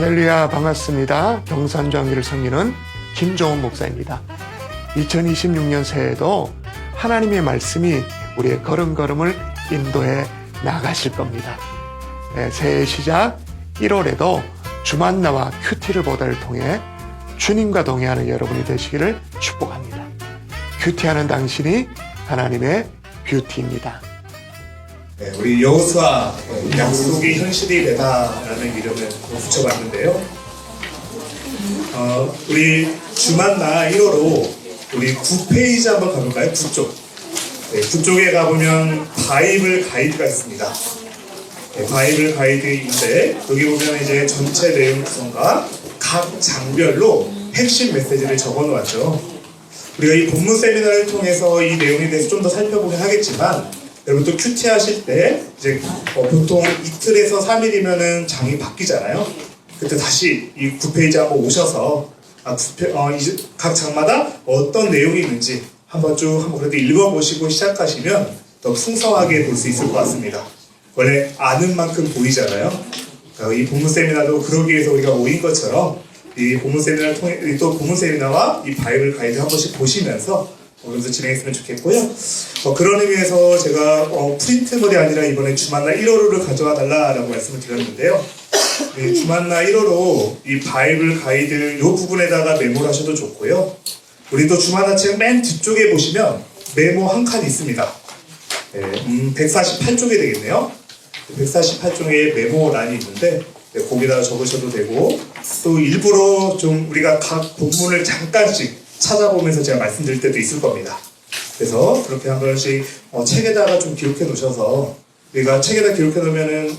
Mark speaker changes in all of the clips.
Speaker 1: 할렐루야, 반갑습니다. 경산정의를 섬기는 김종훈 목사입니다. 2026년 새해에도 하나님의 말씀이 우리의 걸음걸음을 인도해 나가실 겁니다. 새해 시작 1월에도 주만나와 큐티를 보다를 통해 주님과 동행하는 여러분이 되시기를 축복합니다. 큐티하는 당신이 하나님의 뷰티입니다.
Speaker 2: 우리 여호수아 약속이 현실이 되다라는 이름을 붙여봤는데요. 우리 주만나 1호로 우리 9페이지 한번 가볼까요? 9쪽. 9쪽에 가보면 바이블 가이드가 있습니다. 바이블 가이드인데 여기 보면 이제 전체 내용 구성과 각 장별로 핵심 메시지를 적어 놓았죠. 우리가 이 본문 세미나를 통해서 이 내용에 대해서 좀 더 살펴보긴 하겠지만, 여러분 또 큐티 하실 때 이제 보통 이틀에서 3일이면은 장이 바뀌잖아요. 그때 다시 이 9페이지 한번 오셔서 각 장마다 어떤 내용이 있는지 한번 그래도 읽어보시고 시작하시면 더 풍성하게 볼 수 있을 것 같습니다. 원래 아는 만큼 보이잖아요. 이 본문 세미나도 그러기 위해서 우리가 모인 것처럼 이 본문 세미나를 통해 또 본문 세미나와 이 바이블 가이드 한 번씩 보시면서 오늘도 진행했으면 좋겠고요. 그런 의미에서 제가 프린트물이 아니라 이번에 주만나 1호를 가져와 달라라고 말씀을 드렸는데요. 주만나 1호로 이 바이블 가이드 이 부분에다가 메모를 하셔도 좋고요. 우리 또 주만나 책 맨 뒤쪽에 보시면 메모 한 칸이 있습니다. 148쪽이 되겠네요. 148쪽에 메모란이 있는데 거기다가 적으셔도 되고, 또 일부러 좀 우리가 각 본문을 잠깐씩 찾아보면서 제가 말씀드릴 때도 있을 겁니다. 그래서 그렇게 한 번씩 책에다가 좀 기록해 놓으셔서, 우리가 책에다 기록해 놓으면은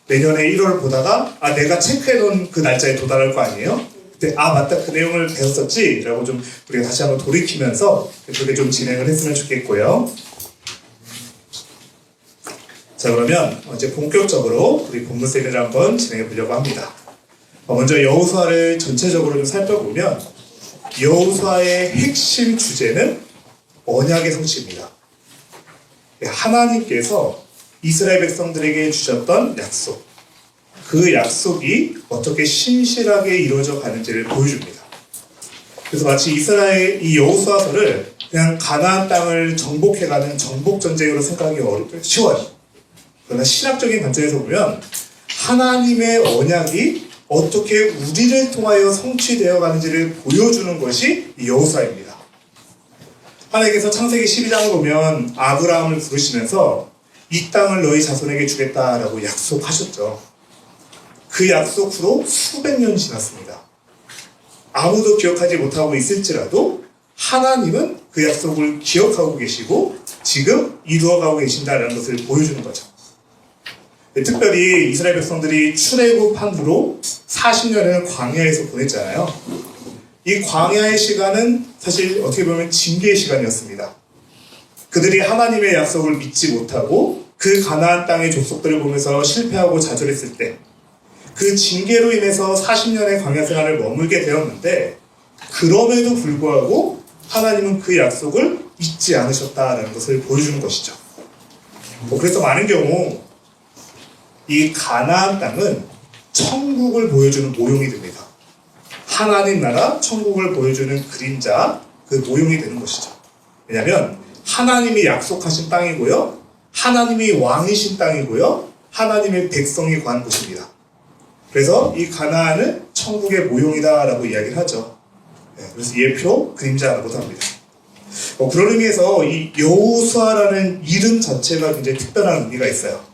Speaker 2: 내년에 1월 보다가 내가 체크해 놓은 그 날짜에 도달할 거 아니에요? 그때 맞다, 그 내용을 배웠었지? 라고 좀 우리가 다시 한번 돌이키면서 그렇게 좀 진행을 했으면 좋겠고요. 자, 그러면 이제 본격적으로 우리 본문 세미나를 한번 진행해 보려고 합니다. 먼저 여호수아를 전체적으로 좀 살펴보면, 여호수아의 핵심 주제는 언약의 성취입니다. 하나님께서 이스라엘 백성들에게 주셨던 약속, 그 약속이 어떻게 신실하게 이루어져 가는지를 보여줍니다. 그래서 마치 이 여호수아서를 그냥 가나안 땅을 정복해가는 정복 전쟁으로 생각하기 쉬워요. 그러나 신학적인 관점에서 보면 하나님의 언약이 어떻게 우리를 통하여 성취되어 가는지를 보여주는 것이 이 여호수아입니다. 하나님께서 창세기 12장을 보면 아브라함을 부르시면서 이 땅을 너희 자손에게 주겠다라고 약속하셨죠. 그 약속 후로 수백 년이 지났습니다. 아무도 기억하지 못하고 있을지라도 하나님은 그 약속을 기억하고 계시고 지금 이루어가고 계신다는 것을 보여주는 거죠. 특별히 이스라엘 백성들이 출애굽한 후로 40년을 광야에서 보냈잖아요. 이 광야의 시간은 사실 어떻게 보면 징계의 시간이었습니다. 그들이 하나님의 약속을 믿지 못하고 그 가나안 땅의 족속들을 보면서 실패하고 좌절했을 때, 그 징계로 인해서 40년의 광야 생활을 머물게 되었는데, 그럼에도 불구하고 하나님은 그 약속을 잊지 않으셨다는 것을 보여주는 것이죠. 그래서 많은 경우 이 가나안 땅은 천국을 보여주는 모형이 됩니다. 하나님 나라 천국을 보여주는 그림자, 그 모형이 되는 것이죠. 왜냐하면 하나님이 약속하신 땅이고요, 하나님이 왕이신 땅이고요, 하나님의 백성이 거한 곳입니다. 그래서 이 가나안은 천국의 모형이다라고 이야기를 하죠. 그래서 예표, 그림자라고도 합니다. 그런 의미에서 이 여호수아라는 이름 자체가 굉장히 특별한 의미가 있어요.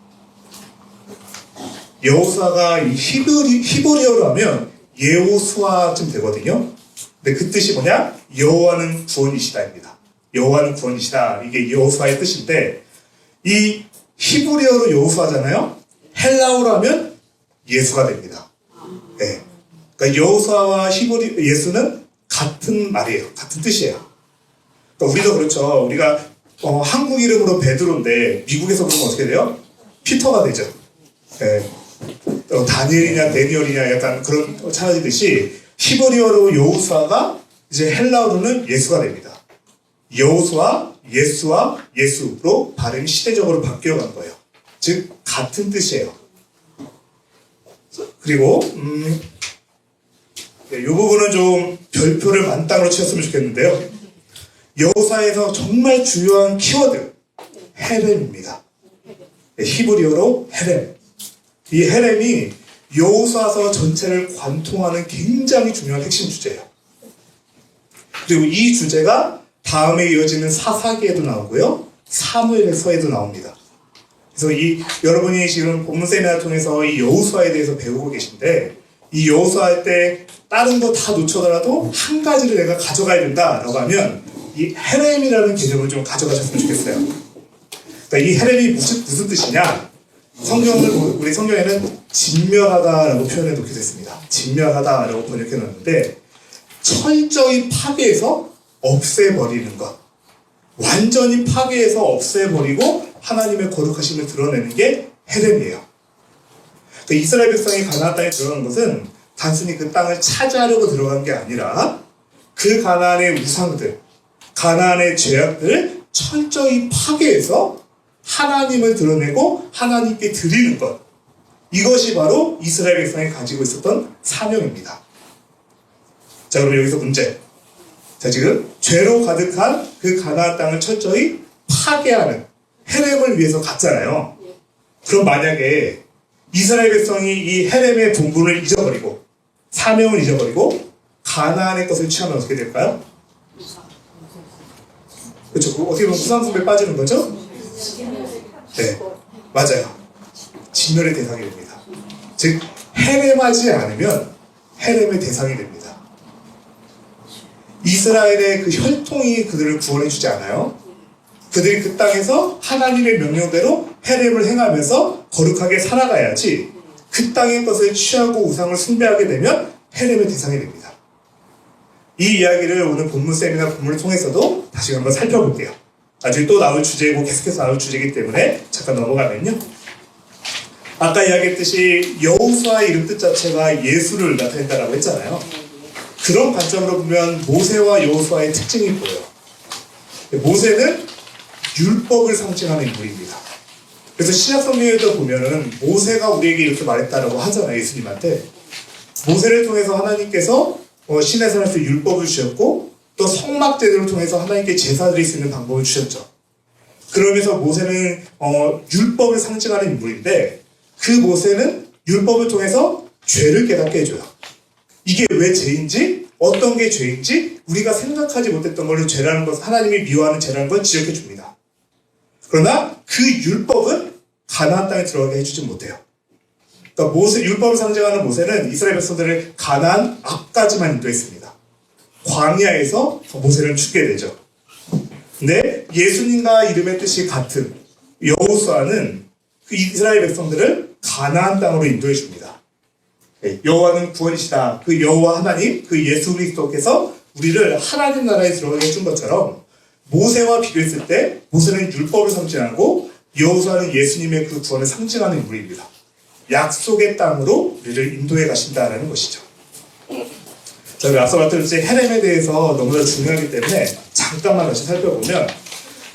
Speaker 2: 여호수아가 이 히브리어로 하면 예호수아쯤 되거든요. 근데 그 뜻이 뭐냐? 여호와는 구원이시다입니다. 여호와는 구원이시다. 이게 여호수아의 뜻인데, 이 히브리어로 여호수아잖아요. 헬라어로 하면 예수가 됩니다. 네. 그러니까 여호수아와 예수는 같은 말이에요. 같은 뜻이에요. 그러니까 우리도 그렇죠. 우리가 한국 이름으로 베드로인데 미국에서 보면 어떻게 돼요? 피터가 되죠. 네. 다니엘이냐 데니얼이냐 약간 그런 차이듯이 히브리어로 여호수아가 이제 헬라어로는 예수가 됩니다. 여호수아, 예수와 예수로 발음이 시대적으로 바뀌어간 거예요. 즉 같은 뜻이에요. 그리고 이 부분은 좀 별표를 만땅으로 치셨으면 좋겠는데요. 여호수아에서 정말 중요한 키워드 헤렘입니다. 히브리어로 헤렘. 이 헤렘이 여호수아서 전체를 관통하는 굉장히 중요한 핵심 주제예요. 그리고 이 주제가 다음에 이어지는 사사기에도 나오고요, 사무엘서에도 나옵니다. 그래서 여러분이 지금 본문 세미나를 통해서 이 여호수아에 대해서 배우고 계신데, 이 여호수아 때 다른 거 다 놓쳐더라도 한 가지를 내가 가져가야 된다라고 하면 이 헤렘이라는 개념을 좀 가져가셨으면 좋겠어요. 그러니까 이 헤렘이 무슨 뜻이냐? 우리 성경에는 진멸하다라고 표현해 놓게 됐습니다. 진멸하다라고 번역해 놓았는데, 철저히 파괴해서 없애버리는 것, 완전히 파괴해서 없애버리고 하나님의 거룩하심을 드러내는 게 헤렘이에요. 그러니까 이스라엘 백성이 가나안 땅에 들어간 것은 단순히 그 땅을 차지하려고 들어간 게 아니라 그 가나안의 우상들, 가나안의 죄악들을 철저히 파괴해서 하나님을 드러내고 하나님께 드리는 것, 이것이 바로 이스라엘 백성이 가지고 있었던 사명입니다. 자, 그럼 여기서 문제. 자, 지금 죄로 가득한 그 가나안 땅을 철저히 파괴하는 헤렘을 위해서 갔잖아요. 그럼 만약에 이스라엘 백성이 이 헤렘의 본분을 잊어버리고 사명을 잊어버리고 가나안의 것을 취하면 어떻게 될까요? 그렇죠. 어떻게 보면 우상숭배에 빠지는 거죠? 네, 맞아요. 진멸의 대상이 됩니다. 즉, 헤렘하지 않으면 헤렘의 대상이 됩니다. 이스라엘의 그 혈통이 그들을 구원해주지 않아요. 그들이 그 땅에서 하나님의 명령대로 헤렘을 행하면서 거룩하게 살아가야지, 그 땅의 것을 취하고 우상을 숭배하게 되면 헤렘의 대상이 됩니다. 이 이야기를 오늘 본문 세미나 본문을 통해서도 다시 한번 살펴볼게요. 나중에 또 나올 주제이고 계속해서 나올 주제이기 때문에 잠깐 넘어가면요. 아까 이야기했듯이 여호수아의 이름 뜻 자체가 예수를 나타낸다라고 했잖아요. 그런 관점으로 보면 모세와 여호수아의 특징이 보여요. 모세는 율법을 상징하는 인물입니다. 그래서 신약 성경에도 보면은 모세가 우리에게 이렇게 말했다라고 하잖아요, 예수님한테. 모세를 통해서 하나님께서 신의 산에서 율법을 주셨고, 또 성막제도를 통해서 하나님께 제사 드릴 수 있는 방법을 주셨죠. 그러면서 모세는 율법을 상징하는 인물인데, 그 모세는 율법을 통해서 죄를 깨닫게 해줘요. 이게 왜 죄인지, 어떤 게 죄인지 우리가 생각하지 못했던 걸로 죄라는 것, 하나님이 미워하는 죄라는 걸 지적해 줍니다. 그러나 그 율법은 가나안 땅에 들어가게 해주지 못해요. 그러니까 율법을 상징하는 모세는 이스라엘 백성들을 가나안 앞까지만 인도했습니다. 광야에서 모세를 죽게 되죠. 근데 예수님과 이름의 뜻이 같은 여호수아는 그 이스라엘 백성들을 가나안 땅으로 인도해 줍니다. 여호와는 구원이시다. 그 여호와 하나님, 그 예수 그리스도께서 우리를 하나님 나라에 들어가게 해준 것처럼, 모세와 비교했을 때 모세는 율법을 상징하고 여호수아는 예수님의 그 구원을 상징하는 인물입니다. 약속의 땅으로 우리를 인도해 가신다라는 것이죠. 자, 우리 앞서 말했듯이 헤렘에 대해서 너무나 중요하기 때문에 잠깐만 다시 살펴보면,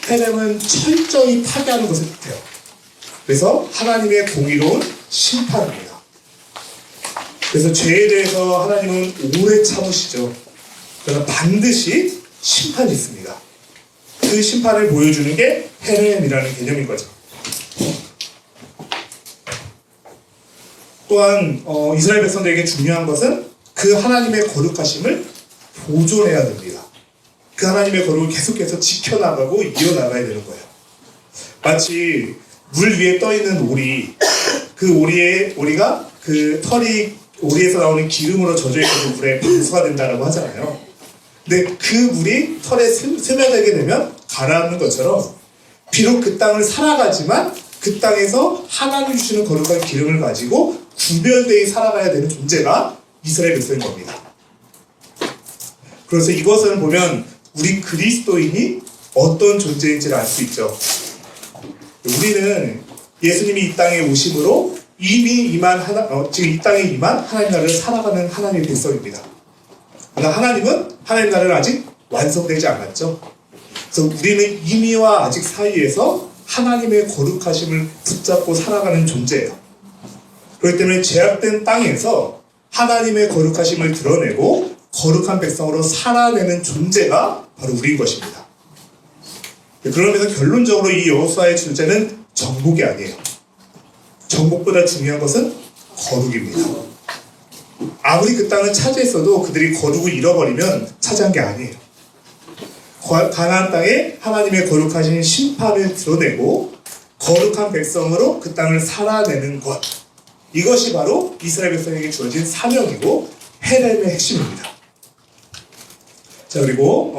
Speaker 2: 헤렘은 철저히 파괴하는 것을 뜻해요. 그래서 하나님의 공의로운 심판입니다. 그래서 죄에 대해서 하나님은 오래 참으시죠. 그러나 반드시 심판이 있습니다. 그 심판을 보여주는 게 헤렘이라는 개념인 거죠. 또한 이스라엘 백성들에게 중요한 것은 그 하나님의 거룩하심을 보존해야 됩니다. 그 하나님의 거룩을 계속해서 지켜나가고 이어나가야 되는 거예요. 마치 물 위에 떠있는 오리, 그 오리가 그 털이 오리에서 나오는 기름으로 젖어있어서 물에 방수가 된다라고 하잖아요. 근데 그 물이 털에 스며들게 되면 가라앉는 것처럼, 비록 그 땅을 살아가지만 그 땅에서 하나님 주시는 거룩한 기름을 가지고 구별되이 살아가야 되는 존재가 이스라엘 백성인 겁니다. 그래서 이것을 보면 우리 그리스도인이 어떤 존재인지를 알 수 있죠. 우리는 예수님이 이 땅에 오심으로 이미 지금 이 땅에 임한 하나님 나라를 살아가는 하나님의 백성입니다. 그러나 하나님은 하나님 나라를 아직 완성되지 않았죠. 그래서 우리는 이미와 아직 사이에서 하나님의 거룩하심을 붙잡고 살아가는 존재예요. 그렇기 때문에 제약된 땅에서 하나님의 거룩하심을 드러내고 거룩한 백성으로 살아내는 존재가 바로 우리인 것입니다. 그러면서 결론적으로 이 여호수아의 존재는 정복이 아니에요. 정복보다 중요한 것은 거룩입니다. 아무리 그 땅을 차지했어도 그들이 거룩을 잃어버리면 차지한 게 아니에요. 가나안 땅에 하나님의 거룩하신 심판을 드러내고 거룩한 백성으로 그 땅을 살아내는 것, 이것이 바로 이스라엘 백성에게 주어진 사명이고 헤렘의 핵심입니다. 자, 그리고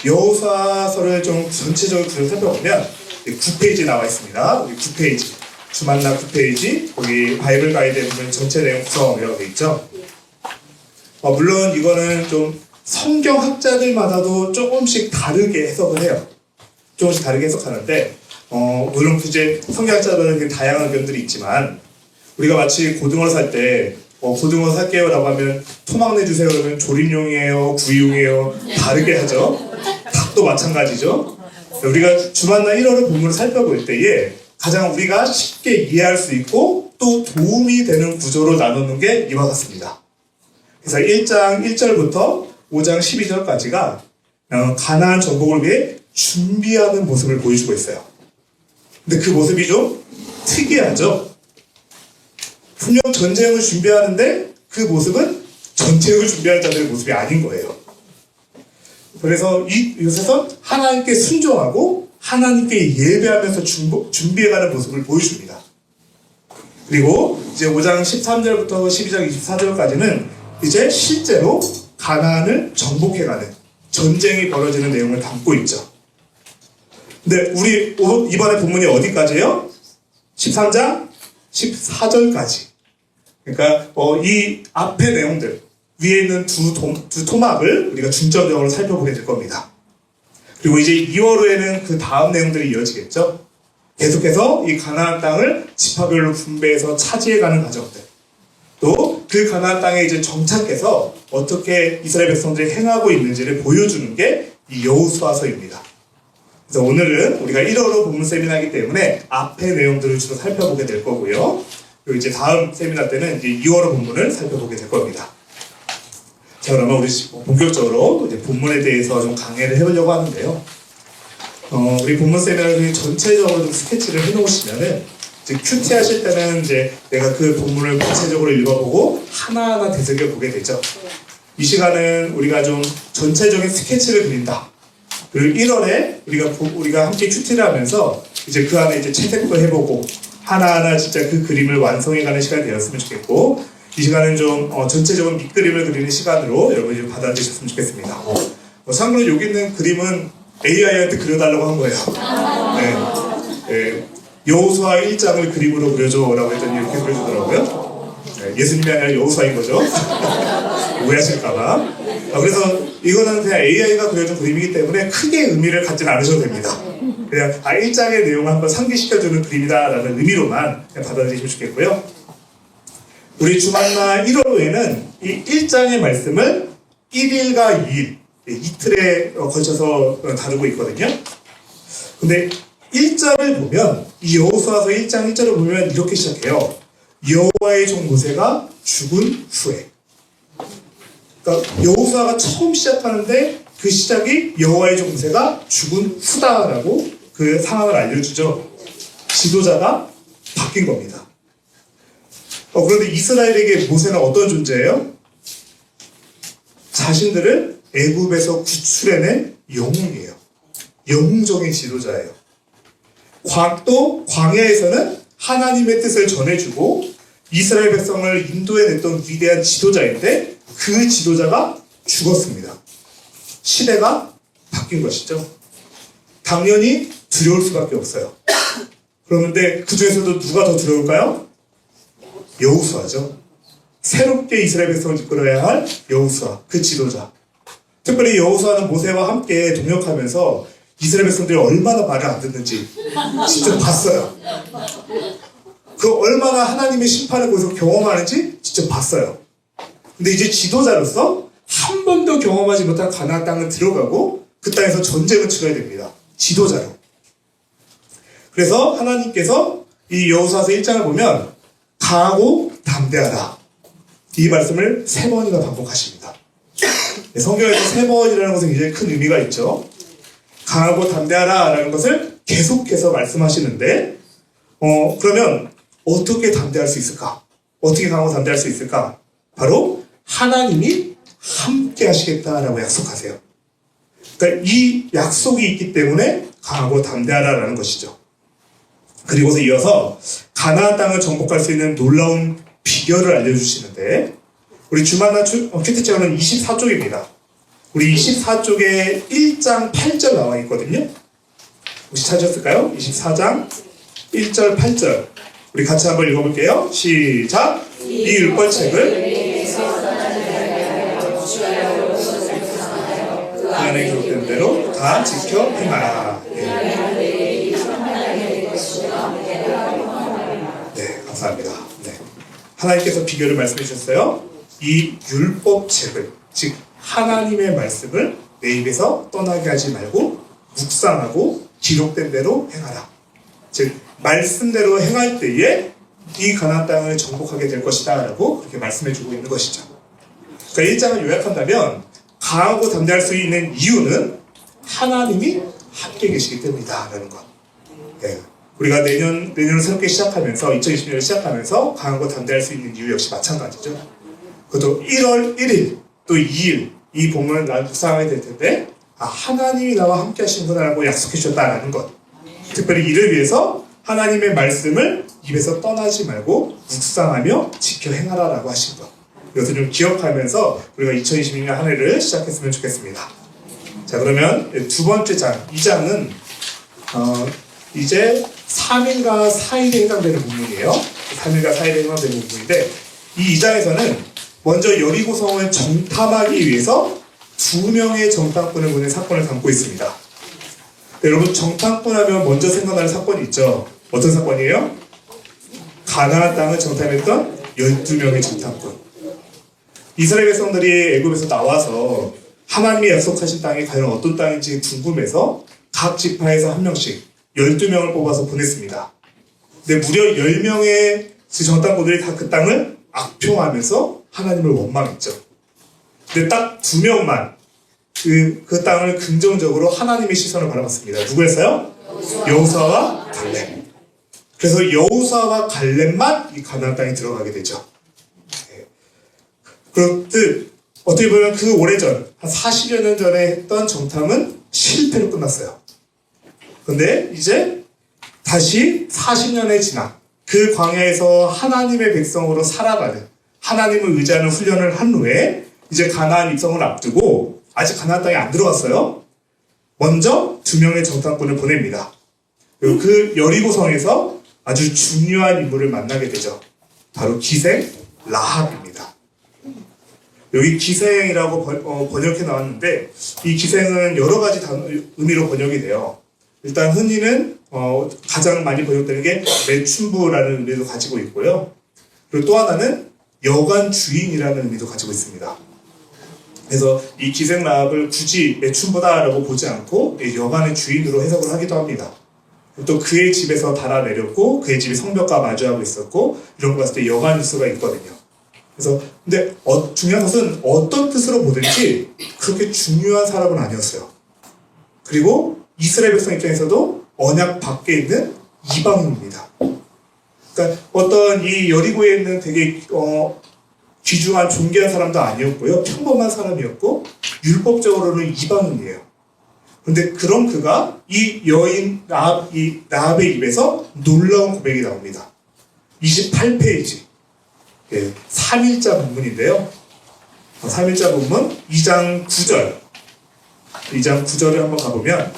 Speaker 2: 여호수아서를 좀 전체적으로 살펴보면 9페이지에 나와 있습니다. 여기 9페이지, 주만나 9페이지, 거기 바이블 가이드에 보면 전체 내용 구성이라고 되어 있죠. 물론 이거는 좀 성경학자들마다도 조금씩 다르게 해석을 해요. 조금씩 다르게 해석하는데, 물론 이제 성경학자들은 다양한 의견들이 있지만, 우리가 마치 고등어를 살 때, 고등어 살게요 라고 하면 토막 내주세요 그러면 조림용이에요, 구이용이에요, 다르게 하죠. 닭도 마찬가지죠. 우리가 주만나 1월의 본문을 살펴볼 때에 가장 우리가 쉽게 이해할 수 있고 또 도움이 되는 구조로 나누는 게 이와 같습니다. 그래서 1장 1절부터 5장 12절까지가 가나안 정복을 위해 준비하는 모습을 보여주고 있어요. 근데 그 모습이 좀 특이하죠. 분명 전쟁을 준비하는데 그 모습은 전쟁을 준비하는 자들의 모습이 아닌 거예요. 그래서 이곳에서 하나님께 순종하고 하나님께 예배하면서 준비해가는 모습을 보여줍니다. 그리고 이제 5장 13절부터 12장 24절까지는 이제 실제로 가나안을 정복해가는 전쟁이 벌어지는 내용을 담고 있죠. 근데 우리 이번에 본문이 어디까지예요? 13장 14절까지. 그러니까 이 앞의 내용들, 위에 있는 두 토막을 우리가 중점적으로 살펴보게 될 겁니다. 그리고 이제 2월 후에는 그 다음 내용들이 이어지겠죠. 계속해서 이 가나안 땅을 지파별로 분배해서 차지해가는 과정들, 또 그 가나안 땅에 이제 정착해서 어떻게 이스라엘 백성들이 행하고 있는지를 보여주는 게 이 여호수아서입니다. 그래서 오늘은 우리가 1월호 본문 세미나이기 때문에 앞의 내용들을 주로 살펴보게 될 거고요. 그리고 이제 다음 세미나 때는 이제 2월호 본문을 살펴보게 될 겁니다. 자, 그러면 우리 본격적으로 이제 본문에 대해서 좀 강의를 해보려고 하는데요. 우리 본문 세미나를 전체적으로 좀 스케치를 해놓으시면은 이제 큐티 하실 때는 이제 내가 그 본문을 구체적으로 읽어보고 하나하나 되새겨보게 되죠. 이 시간은 우리가 좀 전체적인 스케치를 그린다. 그리고 1월에 우리가 함께 큐티를 하면서 이제 그 안에 이제 채색도 해보고 하나하나 진짜 그 그림을 완성해가는 시간이 되었으면 좋겠고, 이 시간은 좀 전체적인 밑그림을 그리는 시간으로 여러분이 좀 받아들이셨으면 좋겠습니다. 참고로 여기 있는 그림은 AI한테 그려달라고 한 거예요. 네. 여호수아 1장을 그림으로 그려줘라고 했더니 이렇게 그려주더라고요. 네, 예수님이 아니라 여호수아인 거죠. 오해하실까봐. 그래서 이거는 그냥 AI가 그려준 그림이기 때문에 크게 의미를 갖진 않으셔도 됩니다. 그냥 1장의 내용을 한번 상기시켜주는 그림이다라는 의미로만 그냥 받아들이시면 좋겠고요. 우리 주만나 1월 후에는 이 1장의 말씀을 1일과 2일, 이틀에 걸쳐서 다루고 있거든요. 근데 1절을 보면, 이 여호수아서 1장 1절을 보면 이렇게 시작해요. 여호와의 종 모세가 죽은 후에. 그러니까 여호수아가 처음 시작하는데 그 시작이 여호와의 종 모세가 죽은 후다라고 그 상황을 알려주죠. 지도자가 바뀐 겁니다. 그런데 이스라엘에게 모세는 어떤 존재예요? 자신들을 애굽에서 구출해낸 영웅이에요. 영웅적인 지도자예요. 또 광야에서는 하나님의 뜻을 전해주고 이스라엘 백성을 인도해냈던 위대한 지도자인데 그 지도자가 죽었습니다. 시대가 바뀐 것이죠. 당연히 두려울 수밖에 없어요. 그런데 그 중에서도 누가 더 두려울까요? 여호수아죠. 새롭게 이스라엘 백성을 이끌어야 할 여호수아, 그 지도자. 특별히 여호수아는 모세와 함께 동역하면서 이스라엘 백성들이 얼마나 말을 안 듣는지 직접 봤어요. 그 얼마나 하나님의 심판을 거기서 경험하는지 직접 봤어요. 근데 이제 지도자로서 한 번도 경험하지 못한 가나안 땅을 들어가고 그 땅에서 전쟁을 치러야 됩니다. 지도자로. 그래서 하나님께서 이 여호수아서 1장을 보면 강하고 담대하다. 이 말씀을 3번이나 반복하십니다. 성경에서 3번이라는 것은 굉장히 큰 의미가 있죠. 강하고 담대하라 라는 것을 계속해서 말씀하시는데 그러면 어떻게 담대할 수 있을까? 어떻게 강하고 담대할 수 있을까? 바로 하나님이 함께 하시겠다라고 약속하세요. 그러니까 이 약속이 있기 때문에 강하고 담대하라라는 것이죠. 그리고서 이어서 가나안 땅을 정복할 수 있는 놀라운 비결을 알려주시는데 우리 주마나 큐티체어는 24쪽입니다. 우리 24쪽에 1장 8절 나와 있거든요. 혹시 찾으셨을까요? 24장 1절 8절 우리 같이 한번 읽어볼게요. 시작! 이 율법책을 그 안에 기록된 대로 다 지켜 행하라. 네, 감사합니다. 네. 하나님께서 비결을 말씀해 주셨어요. 이 율법책을, 즉 하나님의 말씀을 내 입에서 떠나게 하지 말고 묵상하고 기록된 대로 행하라. 즉 말씀대로 행할 때에 이 가나안 땅을 정복하게 될 것이다 라고 그렇게 말씀해 주고 있는 것이죠. 그러니까 1장을 요약한다면 강하고 담대할 수 있는 이유는 하나님이 함께 계시기 때문이다 라는 것. 네. 우리가 내년을 새롭게 시작하면서 2020년을 시작하면서 강하고 담대할 수 있는 이유 역시 마찬가지죠. 그것도 1월 1일 또 2일 이 본문을 묵상하게 될 텐데 하나님이 나와 함께 하시는구나 라고 약속해 주셨다라는 것. 특별히 이를 위해서 하나님의 말씀을 입에서 떠나지 말고 묵상하며 지켜 행하라 라고 하신 것. 이것을 좀 기억하면서 우리가 2022년 한 해를 시작했으면 좋겠습니다. 자, 그러면 두 번째 장, 2장은 이제 3일과 4일에 해당되는 부분이에요. 3일과 4일에 해당되는 부분인데 이 2장에서는 먼저 여리고성을 정탐하기 위해서 2명의 정탐꾼을 보낸 사건을 담고 있습니다. 네, 여러분 정탐꾼 하면 먼저 생각나는 사건이 있죠. 어떤 사건이에요? 가나안 땅을 정탐했던 12명의 정탐꾼. 이스라엘 백성들이 애굽에서 나와서 하나님이 약속하신 땅이 과연 어떤 땅인지 궁금해서 각 지파에서 한 명씩 12명을 뽑아서 보냈습니다. 근데 무려 10명의 정탐꾼들이 다 그 땅을 악평하면서 하나님을 원망했죠. 근데 딱 2명만 그 땅을 긍정적으로 하나님의 시선을 바라봤습니다. 누구였어요? 여호수아와 갈렙. 그래서 여호수아와 갈렙만 이 가나안 땅에 들어가게 되죠. 그렇듯 어떻게 보면 그 오래전 한 40여 년 전에 했던 정탐은 실패로 끝났어요. 그런데 이제 다시 40년의 지나 그 광야에서 하나님의 백성으로 살아가는 하나님을 의지하는 훈련을 한 후에 이제 가나안 입성을 앞두고 아직 가나안 땅에 안 들어갔어요. 먼저 2명의 정탐꾼을 보냅니다. 그리고 그 여리고성에서 아주 중요한 인물을 만나게 되죠. 바로 기생 라합입니다. 여기 기생이라고 번역해 나왔는데 이 기생은 여러 가지 의미로 번역이 돼요. 일단 흔히는 가장 많이 번역되는 게 매춘부라는 의미도 가지고 있고요. 그리고 또 하나는 여관 주인이라는 의미도 가지고 있습니다. 그래서 이 기생 라합을 굳이 매춘부다라고 보지 않고 여관의 주인으로 해석을 하기도 합니다. 또 그의 집에서 달아내렸고 그의 집이 성벽과 마주하고 있었고 이런 거 봤을 때 여관일 수가 있거든요. 그래서 근데 중요한 것은 어떤 뜻으로 보든지 그렇게 중요한 사람은 아니었어요. 그리고 이스라엘 백성 입장에서도 언약 밖에 있는 이방인입니다. 그러니까 어떤 이 여리고에 있는 되게 귀중한 존귀한 사람도 아니었고요. 평범한 사람이었고 율법적으로는 이방인이에요. 그런데 그런 그가 이 여인 라합의 입에서 놀라운 고백이 나옵니다. 28페이지 3일자 본문인데요. 3일자 본문 2장 9절 2장 9절을 한번 가보면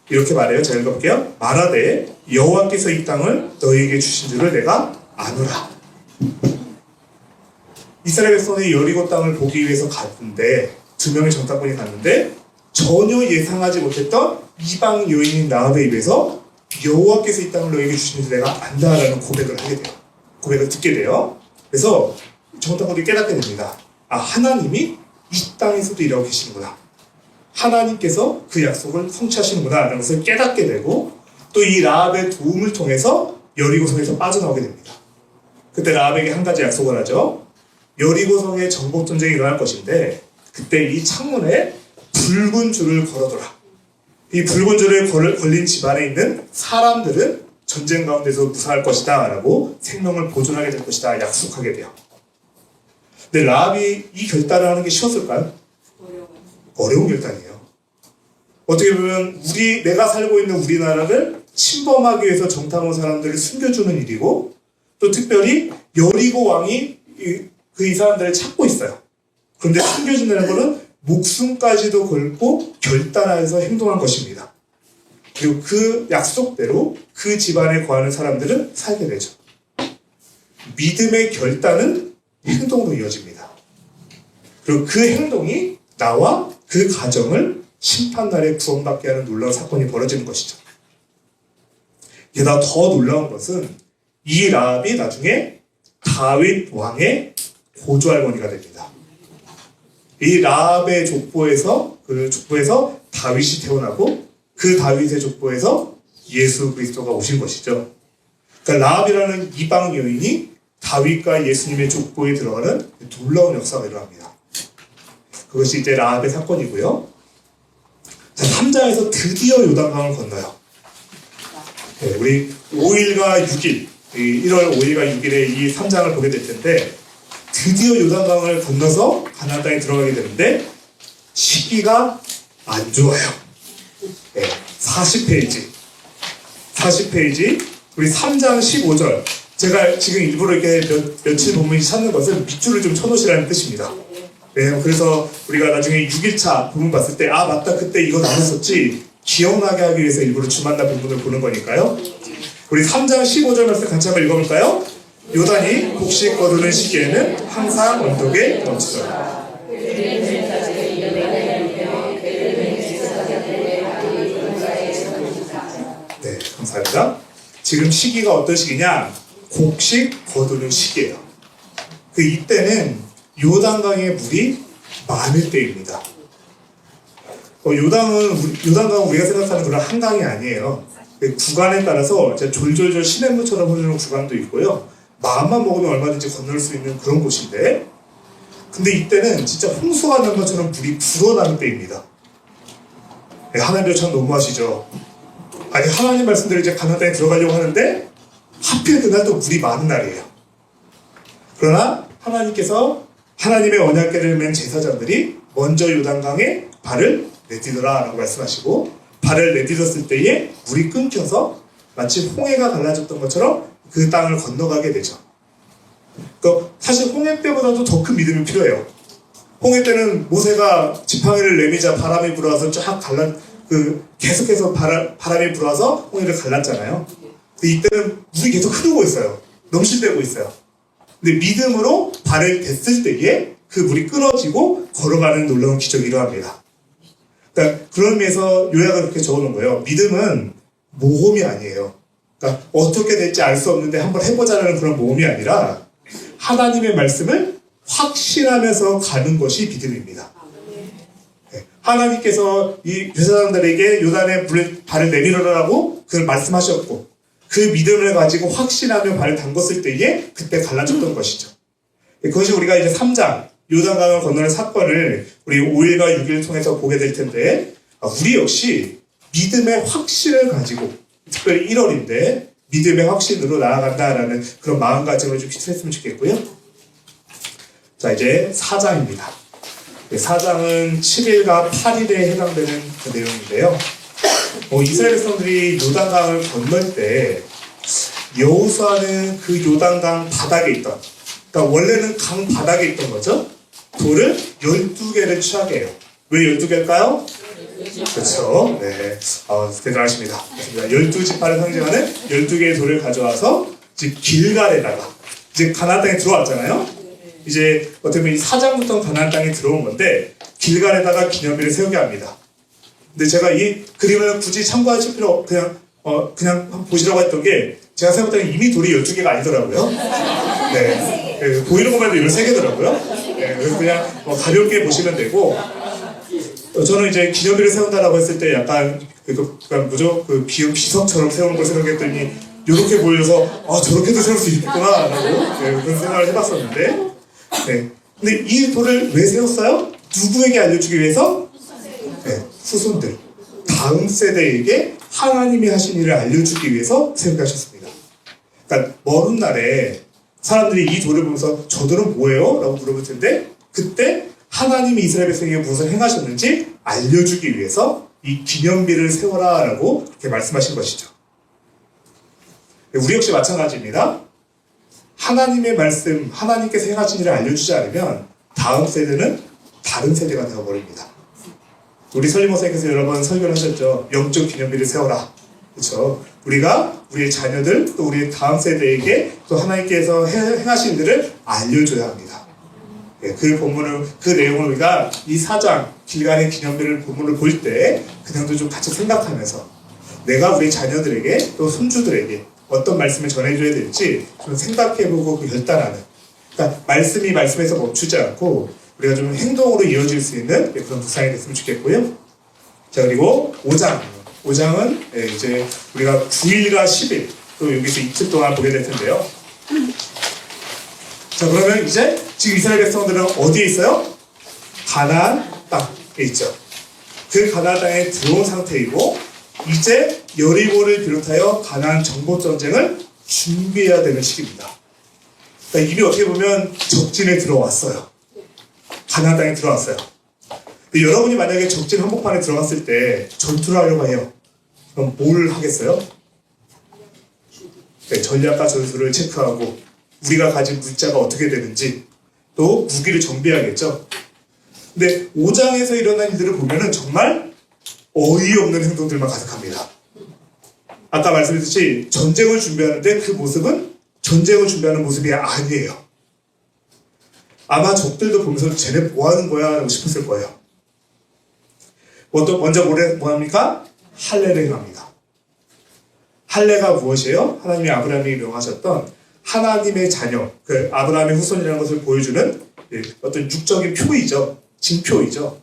Speaker 2: 이렇게 말해요. 제가 읽어볼게요. 말하되 여호와께서 이 땅을 너희에게 주신 줄을 내가 아노라. 이스라엘 백성이 여리고 땅을 보기 위해서 갔는데 2명의 정탐꾼이 갔는데 전혀 예상하지 못했던 이방 여인인 라합의 입에서 여호와께서 이 땅을 너희에게 주신 줄 내가 안다라는 고백을 하게 돼요. 고백을 듣게 돼요. 그래서 정탐꾼이 깨닫게 됩니다. 하나님이 이 땅에서도 일하고 계시는구나. 하나님께서 그 약속을 성취하시는구나 라는 것을 깨닫게 되고 또 이 라합의 도움을 통해서 여리고성에서 빠져나오게 됩니다. 그때 라합에게 한 가지 약속을 하죠. 여리고성에 정복 전쟁이 일어날 것인데 그때 이 창문에 붉은 줄을 걸어둬라. 이 붉은 줄을 걸린 집안에 있는 사람들은 전쟁 가운데서 무사할 것이다 라고 생명을 보존하게 될 것이다 약속하게 돼요. 근데 라합이 이 결단을 하는 게 쉬웠을까요? 어려운 결단이에요. 어떻게 보면 내가 살고 있는 우리나라를 침범하기 위해서 정탐원 사람들을 숨겨주는 일이고 또 특별히 여리고 왕이 이 사람들을 찾고 있어요. 그런데 숨겨준다는 것은 목숨까지도 걸고 결단해서 행동한 것입니다. 그리고 그 약속대로 그 집안에 거하는 사람들은 살게 되죠. 믿음의 결단은 행동으로 이어집니다. 그리고 그 행동이 나와 그 가정을 심판날에 구원받게 하는 놀라운 사건이 벌어지는 것이죠. 게다가 더 놀라운 것은 이 라합이 나중에 다윗 왕의 고조할머니가 됩니다. 이 라합의 족보에서 다윗이 태어나고 그 다윗의 족보에서 예수 그리스도가 오신 것이죠. 그러니까 라합이라는 이방 여인이 다윗과 예수님의 족보에 들어가는 놀라운 역사가 일어납니다. 그것이 이제 라합의 사건이고요. 자, 3장에서 드디어 요단강을 건너요. 네, 우리 5일과 6일, 1월 5일과 6일에 이 3장을 보게 될 텐데 드디어 요단강을 건너서 가나안 땅에 들어가게 되는데 시기가 안 좋아요. 네, 40페이지 우리 3장 15절 제가 지금 일부러 이렇게 며칠 본문이 찾는 것은 밑줄을 좀 쳐놓으시라는 뜻입니다. 네, 그래서 우리가 나중에 6일차 본문 봤을 때 맞다 그때 이거 나눴었지 기억나게 하기 위해서 일부러 주만나 본문을 보는 거니까요. 우리 3장 15절 말씀 같이 한번 읽어볼까요? 요단이 곡식 거두는 시기에는 항상 언덕에 넘치더라. 네, 감사합니다. 지금 시기가 어떤 시기냐? 곡식 거두는 시기예요. 이때는 요단강의 물이 많을 때입니다. 요단강은 우리가 생각하는 그런 한강이 아니에요. 구간에 따라서 졸졸졸 시냇물처럼 흐르는 구간도 있고요. 마음만 먹으면 얼마든지 건널 수 있는 그런 곳인데 근데 이때는 진짜 홍수가 난 것처럼 물이 불어나는 때입니다. 네, 하나님도 참 너무하시죠. 아니 하나님 말씀대로 이제 가나안 땅에 들어가려고 하는데 하필 그날 또 물이 많은 날이에요. 그러나 하나님께서 하나님의 언약궤를 맨 제사장들이 먼저 요단강에 발을 내디뎌라 라고 말씀하시고 발을 내디뎠을 때에 물이 끊겨서 마치 홍해가 갈라졌던 것처럼 그 땅을 건너가게 되죠. 그러니까 사실 홍해 때보다도 더 큰 믿음이 필요해요. 홍해 때는 모세가 지팡이를 내미자 바람이 불어와서 쫙 계속해서 바람이 불어와서 홍해를 갈랐잖아요. 근데 이때는 물이 계속 흐르고 있어요. 넘실대고 있어요. 근데 믿음으로 발을 댔을 때에 그 물이 끊어지고 걸어가는 놀라운 기적이 일어납니다. 그러니까 그런 의미에서 요약을 그렇게 적어놓은 거예요. 믿음은 모험이 아니에요. 그러니까 어떻게 될지 알 수 없는데 한번 해보자는 그런 모험이 아니라 하나님의 말씀을 확신하면서 가는 것이 믿음입니다. 네. 하나님께서 이 제사장들에게 요단에 발을 내밀어라라고 그걸 말씀하셨고 그 믿음을 가지고 확신하며 발을 담궜을 때에 그때 갈라졌던 것이죠. 그것이 우리가 이제 3장 요단강을 건너는 사건을 우리 5일과 6일을 통해서 보게 될 텐데 우리 역시 믿음의 확신을 가지고 특별히 1월인데 믿음의 확신으로 나아간다라는 그런 마음가짐을 좀 기초했으면 좋겠고요. 자 이제 4장입니다. 4장은 7일과 8일에 해당되는 그 내용인데요. 이스라엘 백성들이 요단강을 건널 때 여호수아는 그 요단강 바닥에 있던 그러니까 원래는 강 바닥에 있던 거죠. 돌을 12개를 취하게 해요. 왜 12개일까요? 그렇죠. 네. 대단하십니다. 12지파를 상징하는 12개의 돌을 가져와서 이제 길갈에다가 이제 가나안 땅에 들어왔잖아요. 이제 어떻게 보면 이 4장부터 가나안 땅에 들어온 건데 길갈에다가 기념비를 세우게 합니다. 근데 제가 이 그림을 굳이 참고하실 필요 그냥 한번 보시라고 했던 게 제가 생각할 때는 이미 돌이 12개가 아니더라고요. 네. 보이는 것만 해도 13개더라고요. 네. 그래서 그냥 가볍게 보시면 되고 저는 이제 기념비를 세운다라고 했을 때 약간 그 비석처럼 세우는 걸 생각했더니 이렇게 보여서 저렇게도 세울 수 있겠구나라고 그런 생각을 해봤었는데, 근데 이 돌을 왜 세웠어요? 누구에게 알려주기 위해서? 후손들, 다음 세대에게 하나님이 하신 일을 알려주기 위해서 세우게 하셨습니다. 그러니까 먼 훗날에 사람들이 이 돌을 보면서 저들은 뭐예요? 라고 물어볼 텐데, 그때 하나님이 이스라엘 백성에게 무엇을 행하셨는지 알려주기 위해서 이 기념비를 세워라 라고 이렇게 말씀하신 것이죠. 우리 역시 마찬가지입니다. 하나님의 말씀, 하나님께서 행하신 일을 알려주지 않으면 다음 세대는 다른 세대가 되어버립니다. 우리 설리 목사님께서 여러 번 설교를 하셨죠. 영적 기념비를 세워라. 그렇죠? 우리가 우리의 자녀들 또 우리 다음 세대에게 또 하나님께서 행하신 일들을 알려줘야 합니다. 그 본문을, 그 내용을 우리가 이 4장 길간의 기념비를 본문을 볼 때 그냥도 좀 같이 생각하면서 내가 우리 자녀들에게 또 손주들에게 어떤 말씀을 전해줘야 될지 좀 생각해보고 그 결단하는, 그러니까 말씀이 말씀에서 멈추지 않고 우리가 좀 행동으로 이어질 수 있는 그런 묵상이 됐으면 좋겠고요. 자, 그리고 5장은 이제 우리가 9일과 10일 또 여기서 이틀 동안 보게 될 텐데요. 자, 그러면 이제 지금 이스라엘 백성들은 어디에 있어요? 가나안 땅에 있죠. 그 가나안 땅에 들어온 상태이고 이제 여리고를 비롯하여 가나안 정복 전쟁을 준비해야 되는 시기입니다. 그러니까 이미 어떻게 보면 적진에 들어왔어요. 가나안 땅에 들어왔어요. 근데 여러분이 만약에 적진 한복판에 들어갔을 때 전투를 하려고 해요. 그럼 뭘 하겠어요? 전략과 전술을 체크하고 우리가 가진 물자가 어떻게 되는지 또 무기를 정비해야겠죠. 근데 5장에서 일어난 일들을 보면은 정말 어이없는 행동들만 가득합니다. 아까 말씀드렸듯이 전쟁을 준비하는데 그 모습은 전쟁을 준비하는 모습이 아니에요. 아마 적들도 보면서 쟤네 뭐 하는 거야? 라고 싶었을 거예요. 먼저 뭐 합니까? 할례를 행합니다. 할례가 무엇이에요? 하나님이 아브라함에게 명하셨던 하나님의 자녀, 그 아브라함의 후손이라는 것을 보여주는 어떤 육적인 표이죠. 징표이죠.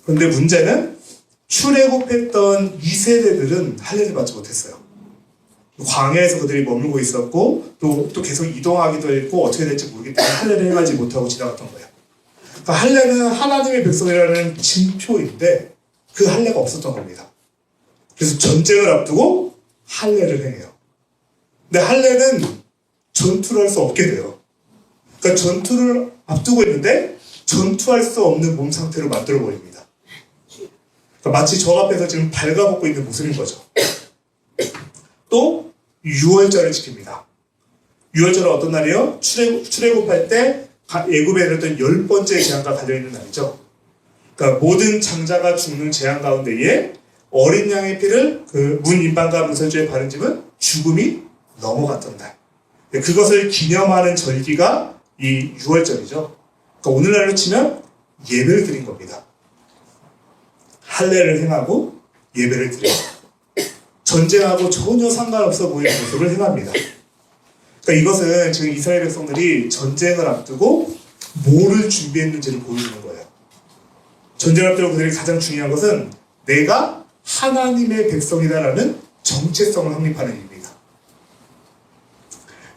Speaker 2: 그런데 문제는 출애굽했던 2세대들은 할례를 받지 못했어요. 광야에서 그들이 머물고 있었고 또 계속 이동하기도 했고 어떻게 될지 모르기 때문에 할례를 행하지 못하고 지나갔던 거예요. 그러니까 할례는 하나님의 백성이라는 징표인데 그 할례가 없었던 겁니다. 그래서 전쟁을 앞두고 할례를 행해요. 근데 할례는 전투를 할 수 없게 돼요. 그러니까 전투를 앞두고 있는데 전투할 수 없는 몸 상태로 만들어 버립니다. 그러니까 마치 저 앞에서 지금 발가벗고 있는 모습인 거죠. 또 유월절을 지킵니다. 유월절은 어떤 날이에요? 출애굽할 때 애굽에 내렸던 10번째 재앙과 달려있는 날이죠. 그러니까 모든 장자가 죽는 재앙 가운데에 어린 양의 피를 그 문 임방과 문설주에 바른 집은 죽음이 넘어갔던 날. 그것을 기념하는 절기가 이 유월절이죠. 그러니까 오늘날로 치면 예배를 드린 겁니다. 할례를 행하고 예배를 드려요. 전쟁하고 전혀 상관없어 보이는 모습을 행합니다. 그러니까 이것은 지금 이스라엘 백성들이 전쟁을 앞두고 뭐를 준비했는지를 보여주는 거예요. 전쟁을 앞두고 그들이 가장 중요한 것은 내가 하나님의 백성이다라는 정체성을 확립하는 일입니다.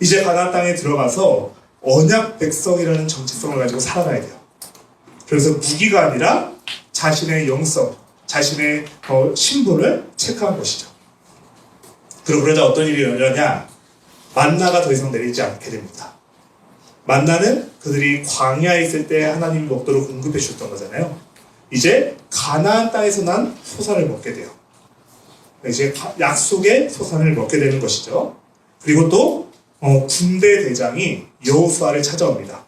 Speaker 2: 이제 가나안 땅에 들어가서 언약 백성이라는 정체성을 가지고 살아가야 돼요. 그래서 무기가 아니라 자신의 영성, 자신의 신분을 체크한 것이죠. 그러자 어떤 일이 일어나냐? 만나가 더 이상 내리지 않게 됩니다. 만나는 그들이 광야에 있을 때 하나님이 먹도록 공급해 주셨던 거잖아요. 이제 가나안 땅에서 난 소산을 먹게 돼요. 이제 약속의 소산을 먹게 되는 것이죠. 그리고 또 군대 대장이 여호수아를 찾아옵니다.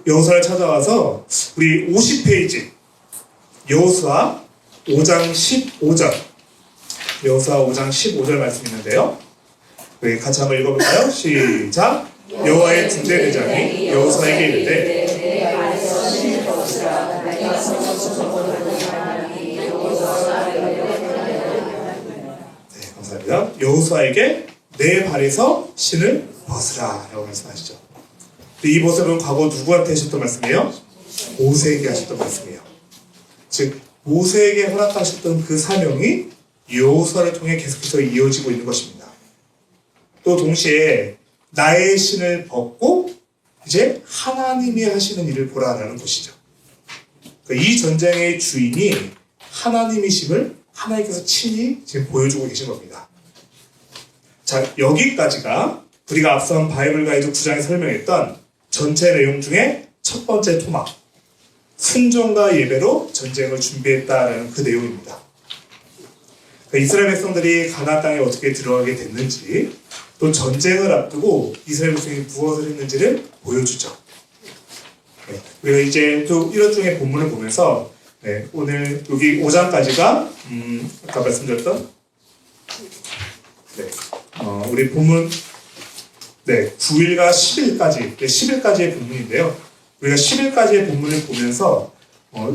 Speaker 2: 여호수아를 찾아와서 우리 50페이지 여호수아 5장 15절 여호수아 5장 15절 말씀이 있는데요. 우리 같이 한번 읽어볼까요? 시작! 여호와의 군대 대장이 여호수아에게 이르되 네, 감사합니다. 여호수아에게 내 발에서 신을 벗으라 라고 말씀하시죠. 이 모습은 과거 누구한테 하셨던 말씀이에요? 모세에게 하셨던 말씀이에요. 즉 모세에게 허락하셨던 그 사명이 여호수아를 통해 계속해서 이어지고 있는 것입니다. 또 동시에 나의 신을 벗고 이제 하나님이 하시는 일을 보라라는 것이죠. 그러니까 이 전쟁의 주인이 하나님이심을 하나님께서 친히 지금 보여주고 계신 겁니다. 자, 여기까지가 우리가 앞선 바이블 가이드 9장에 설명했던 전체 내용 중에 첫 번째 토막, 순종과 예배로 전쟁을 준비했다라는 그 내용입니다. 그러니까 이스라엘 백성들이 가나안 땅에 어떻게 들어가게 됐는지, 또 전쟁을 앞두고 이스라엘 백성이 무엇을 했는지를 보여주죠. 네, 우리가 이제 또 1월 중에 본문을 보면서 오늘 여기 5장까지가 아까 말씀드렸던 우리 본문 9일과 10일까지 10일까지의 본문인데요. 우리가 10일까지의 본문을 보면서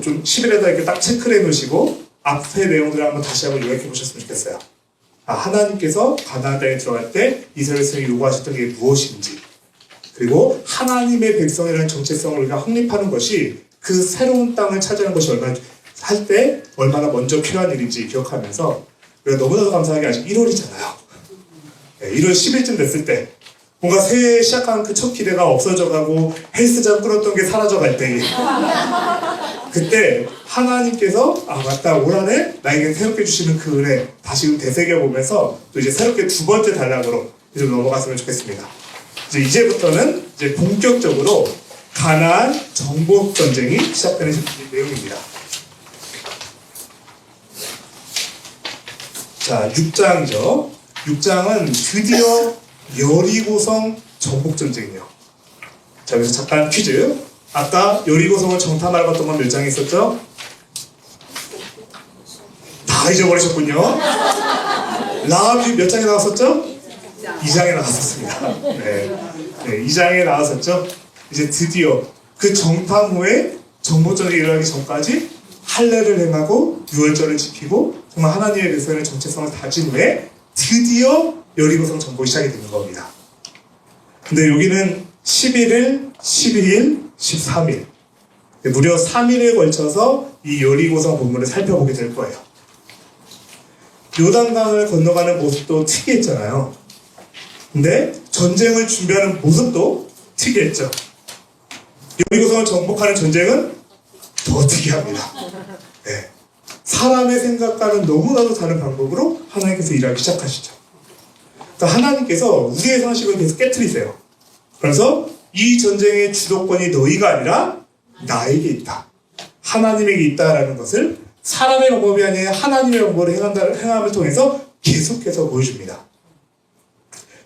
Speaker 2: 좀 10일에다 이렇게 딱 체크를 해놓으시고 앞의 내용들을 한번 다시 한번 요약해 보셨으면 좋겠어요. 하나님께서 가나안 땅에 들어갈 때 이스라엘 백성이 요구하셨던 게 무엇인지, 그리고 하나님의 백성이라는 정체성을 우리가 확립하는 것이 그 새로운 땅을 차지하는 것이 할 때 얼마나 먼저 필요한 일인지 기억하면서, 우리가 너무나도 감사하게 아직 1월이잖아요. 1월 10일쯤 됐을 때 뭔가 새해 시작한 그 첫 기대가 없어져가고 헬스장 끌었던 게 사라져갈 때, 그때 하나님께서 맞다, 올 한해 나에게 새롭게 주시는 그 은혜 다시 되새겨보면서 또 이제 새롭게 두 번째 단락으로 좀 넘어갔으면 좋겠습니다. 이제부터는 이제 본격적으로 가나안 정복 전쟁이 시작되는 내용입니다. 자, 6장이죠. 6장은 드디어 여리고성 정복전쟁이요. 자, 여기서 잠깐 퀴즈. 아까 여리고성을 정탐하러 갔던 건 몇 장이 있었죠? 다 잊어버리셨군요. 라합이 몇 장에 나왔었죠? 2장에 나왔었습니다. 네, 2장에 나왔었죠. 이제 드디어 그 정탐 후에 정복전쟁이 일어나기 전까지 할례를 행하고 유월절을 지키고 정말 하나님의 백성의 정체성을 다진 후에 드디어 여리고성 정복이 시작이 되는 겁니다. 근데 여기는 11일, 12일, 13일 무려 3일에 걸쳐서 이 여리고성 본문을 살펴보게 될 거예요. 요단강을 건너가는 모습도 특이했잖아요. 근데 전쟁을 준비하는 모습도 특이했죠. 여리고성을 정복하는 전쟁은 더 특이합니다. 네. 사람의 생각과는 너무나도 다른 방법으로 하나님께서 일하기 시작하시죠. 그러니까 하나님께서 우리의 상식을 계속 깨트리세요. 그래서 이 전쟁의 주도권이 너희가 아니라 나에게 있다, 하나님에게 있다라는 것을 사람의 방법이 아니라 하나님의 방법으로 행함을 통해서 계속해서 보여줍니다.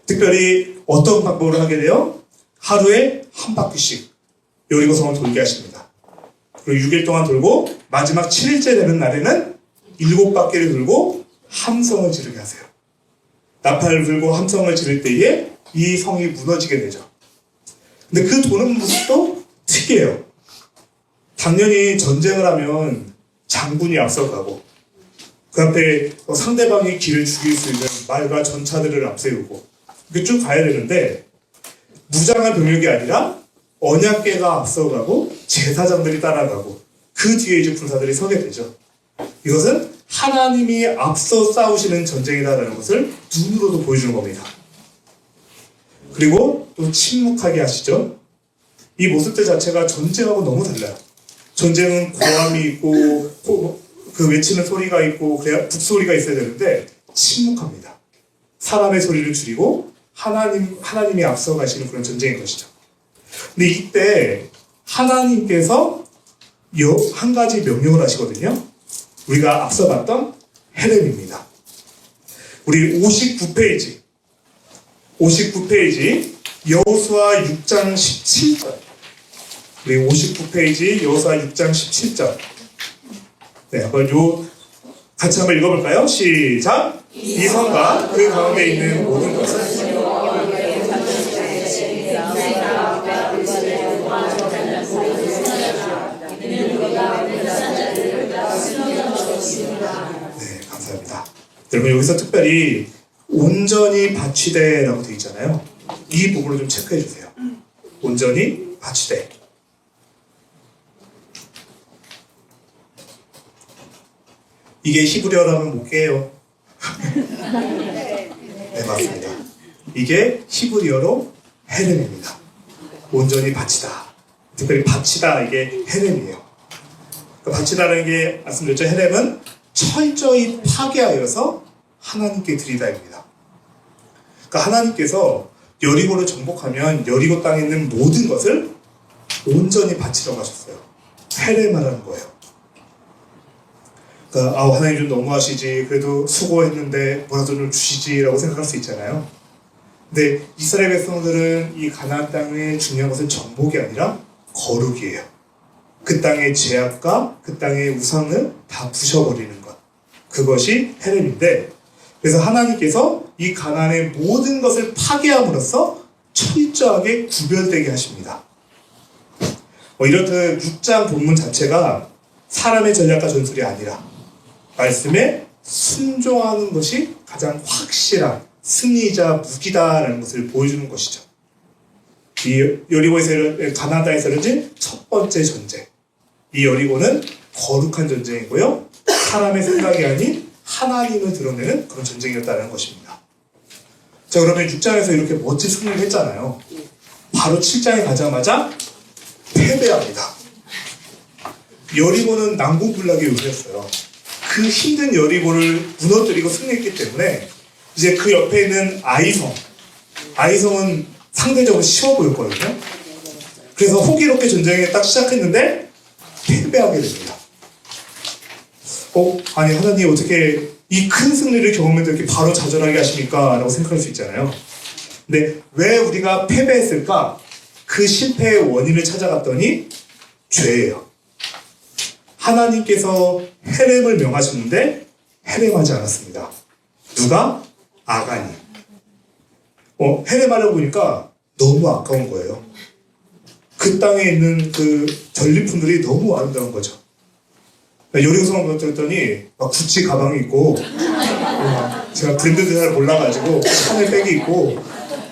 Speaker 2: 특별히 어떤 방법으로 하게 돼요? 하루에 한 바퀴씩 여리고성을 돌게 하십니다. 그리고 6일 동안 돌고 마지막 7일째 되는 날에는 7바퀴를 돌고 함성을 지르게 하세요. 나팔을 불고 함성을 지를 때에 이 성이 무너지게 되죠. 근데 그 도는 모습도 특이해요. 당연히 전쟁을 하면 장군이 앞서가고 그 앞에 상대방의 길을 죽일 수 있는 말과 전차들을 앞세우고 이렇게 쭉 가야 되는데, 무장한 병력이 아니라 언약궤가 앞서가고 제사장들이 따라가고 그 뒤에 이제 군사들이 서게 되죠. 이것은 하나님이 앞서 싸우시는 전쟁이다라는 것을 눈으로도 보여주는 겁니다. 그리고 또 침묵하게 하시죠. 이 모습들 자체가 전쟁하고 너무 달라요. 전쟁은 고함이 있고 그 외치는 소리가 있고 그래야 북소리가 있어야 되는데 침묵합니다. 사람의 소리를 줄이고 하나님이 앞서 가시는 그런 전쟁인 것이죠. 근데 이때 하나님께서 한 가지 명령을 하시거든요. 우리가 앞서 봤던 헤렘입니다. 우리 59페이지 여호수아 6장 17절, 우리 59페이지 여호수아 6장 17절 한번 같이 한번 읽어볼까요? 시작! 이 성과 그 가운데 있는 모든 것은 감사합니다. 여러분, 여기서 특별히 온전히 바치되라고 되어 있잖아요. 이 부분을 좀 체크해 주세요. 온전히 바치되. 이게 히브리어라면 못 깨요. 네, 맞습니다. 이게 히브리어로 헤렘입니다. 온전히 바치다. 특별히 바치다, 이게 헤렘이에요. 그러니까 바치다라는 게 말씀드렸죠. 헤렘은 철저히 파괴하여서 하나님께 드리다입니다. 그러니까 하나님께서 여리고를 정복하면 여리고 땅에 있는 모든 것을 온전히 바치라고 하셨어요. 헤렘하라는 거예요. 그러니까 하나님 좀 너무하시지, 그래도 수고했는데 뭐라도 좀 주시지라고 생각할 수 있잖아요. 근데 이스라엘 백성들은 이 가나안 땅의 중요한 것은 정복이 아니라 거룩이에요. 그 땅의 죄악과 그 땅의 우상을 다 부셔버리는 것, 그것이 헤렘인데, 그래서 하나님께서 이 가나안의 모든 것을 파괴함으로써 철저하게 구별되게 하십니다. 이렇듯 6장 본문 자체가 사람의 전략과 전술이 아니라 말씀에 순종하는 것이 가장 확실한 승리자 무기다라는 것을 보여주는 것이죠. 이 여리고에서 가나안 땅에서 일어진 첫 번째 전쟁. 이 여리고는 거룩한 전쟁이고요. 사람의 생각이 아닌 하나님을 드러내는 그런 전쟁이었다는 것입니다. 자, 그러면 6장에서 이렇게 멋진 승리를 했잖아요. 바로 7장에 가자마자 패배합니다. 여리고는 난공불락의 요새였어요. 그 힘든 여리고를 무너뜨리고 승리했기 때문에 이제 그 옆에 있는 아이성은 상대적으로 쉬워 보였거든요. 그래서 호기롭게 전쟁에 딱 시작했는데 패배하게 됩니다. 아니 하나님 어떻게 이 큰 승리를 경험해도 이렇게 바로 좌절하게 하십니까? 라고 생각할 수 있잖아요. 근데 왜 우리가 패배했을까? 그 실패의 원인을 찾아갔더니 죄예요. 하나님께서 헤렘을 명하셨는데 헤렘하지 않았습니다. 누가? 아간이. 헤렘하려고 보니까 너무 아까운 거예요. 그 땅에 있는 그 전리품들이 너무 아름다운 거죠. 여리고성을 무너뜨렸더니 막 구찌 가방이 있고, 제가 브랜드도 잘 몰라가지고 샤넬 백이 있고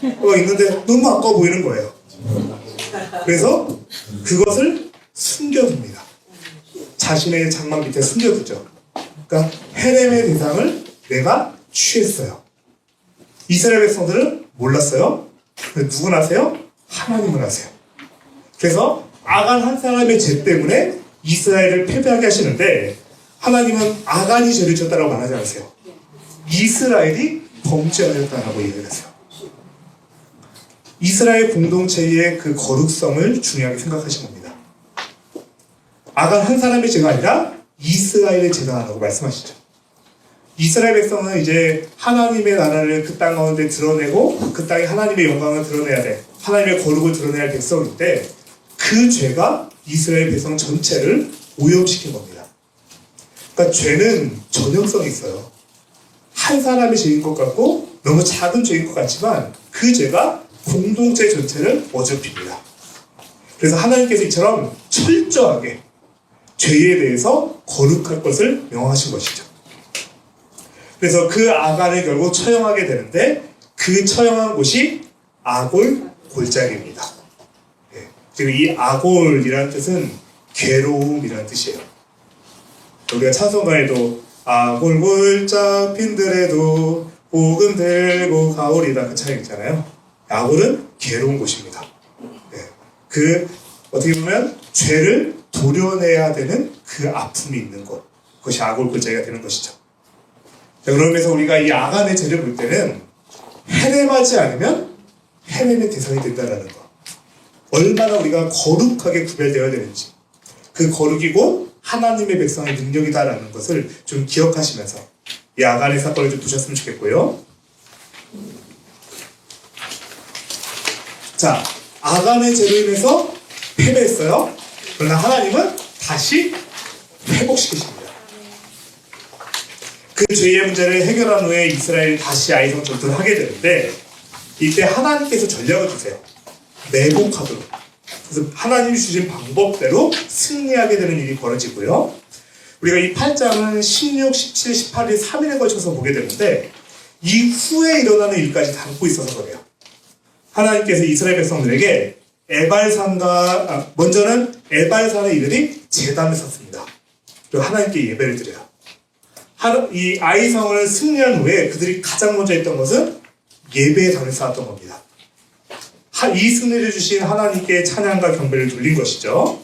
Speaker 2: 있는데 너무 아까워 보이는 거예요. 그래서 그것을 숨겨둡니다. 자신의 장막 밑에 숨겨두죠. 그러니까 헤렘의 대상을 내가 취했어요. 이스라엘 백성들은 몰랐어요. 누구나 아세요? 하나님을 아세요. 그래서 아간 한 사람의 죄 때문에 이스라엘을 패배하게 하시는데, 하나님은 아간이 죄를 졌다라고 말하지 않으세요. 이스라엘이 범죄하였다라고 얘기를 하세요. 이스라엘 공동체의 그 거룩성을 중요하게 생각하신 겁니다. 아간 한 사람의 죄가 아니라 이스라엘의 죄가 라고 말씀하시죠. 이스라엘 백성은 이제 하나님의 나라를 그 땅 가운데 드러내고 그 땅에 하나님의 영광을 드러내야 돼. 하나님의 거룩을 드러내야 할 백성인데, 그 죄가 이스라엘 백성 전체를 오염시킨 겁니다. 그러니까 죄는 전형성이 있어요. 한 사람의 죄인 것 같고 너무 작은 죄인 것 같지만 그 죄가 공동체 전체를 어지럽힙니다. 그래서 하나님께서 이처럼 철저하게 죄에 대해서 거룩할 것을 명하신 것이죠. 그래서 그 아간을 결국 처형하게 되는데, 그 처형한 곳이 아골 골짜기입니다. 지금 이 아골이라는 뜻은 괴로움이라는 뜻이에요. 우리가 찬송가에도 아골 골짜 핀들에도 복음 들고 가오리다, 그 차이 있잖아요. 아골은 괴로운 곳입니다. 어떻게 보면 죄를 도려내야 되는 그 아픔이 있는 곳, 그것이 아골 골짜기가 되는 것이죠. 자, 그러면서 우리가 이 아간의 죄를 볼 때는 헤렘하지 않으면 헤렘의 대상이 된다는 것. 얼마나 우리가 거룩하게 구별되어야 되는지, 그 거룩이고 하나님의 백성의 능력이다라는 것을 좀 기억하시면서 이 아간의 사건을 좀 보셨으면 좋겠고요. 자, 아간의 죄로 인해서 패배했어요. 그러나 하나님은 다시 회복시키십니다. 그 죄의 문제를 해결한 후에 이스라엘이 다시 아이성 전투를 하게 되는데, 이때 하나님께서 전략을 주세요. 매복하도록. 그래서 하나님이 주신 방법대로 승리하게 되는 일이 벌어지고요. 우리가 이 8장은 16, 17, 18일 3일에 걸쳐서 보게 되는데, 이후에 일어나는 일까지 담고 있어서 그래요. 하나님께서 이스라엘 백성들에게 먼저는 에발산의 이들이 제단을 섰습니다. 그리고 하나님께 예배를 드려요. 이 아이성을 승리한 후에 그들이 가장 먼저 했던 것은 예배의 단을 쌓았던 겁니다. 이 승리를 주신 하나님께 찬양과 경배를 돌린 것이죠.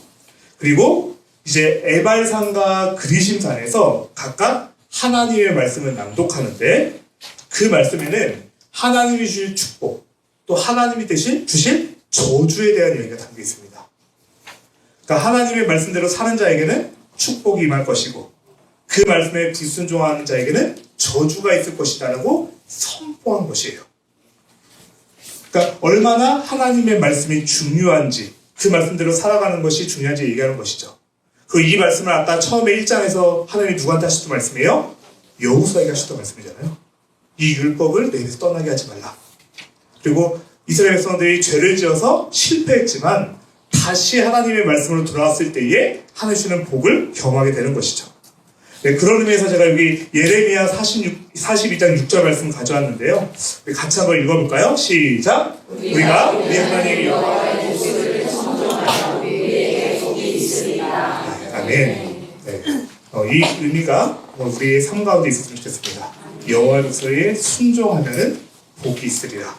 Speaker 2: 그리고 이제 에발산과 그리심산에서 각각 하나님의 말씀을 낭독하는데 그 말씀에는 하나님이 주실 축복, 또 하나님이 주실 저주에 대한 얘기가 담겨 있습니다. 그러니까 하나님의 말씀대로 사는 자에게는 축복이 임할 것이고 그 말씀에 불순종하는 자에게는 저주가 있을 것이다라고 선포한 것이에요. 그러니까 얼마나 하나님의 말씀이 중요한지 그 말씀대로 살아가는 것이 중요한지 얘기하는 것이죠. 이 말씀을 아까 처음에 1장에서 하나님이 누구한테 하셨던 말씀이에요? 여호수아에게 하셨던 말씀이잖아요. 이 율법을 내 입에서 떠나게 하지 말라. 그리고 이스라엘 백성들이 죄를 지어서 실패했지만 다시 하나님의 말씀으로 돌아왔을 때에 하나님 주시는 복을 경험하게 되는 것이죠. 네, 그런 의미에서 제가 여기 예레미야 42장 6절 말씀 가져왔는데요. 우리 같이 한번 읽어볼까요? 시작! 우리가 우리 하나님 여호와의 목소리를 청종하여 우리에게 복이 있으리라. 아멘. 네. 이 의미가 우리의 삶 가운데 있었으면 좋겠습니다. 여호와의 목소리에 순종하면 복이 있으리라.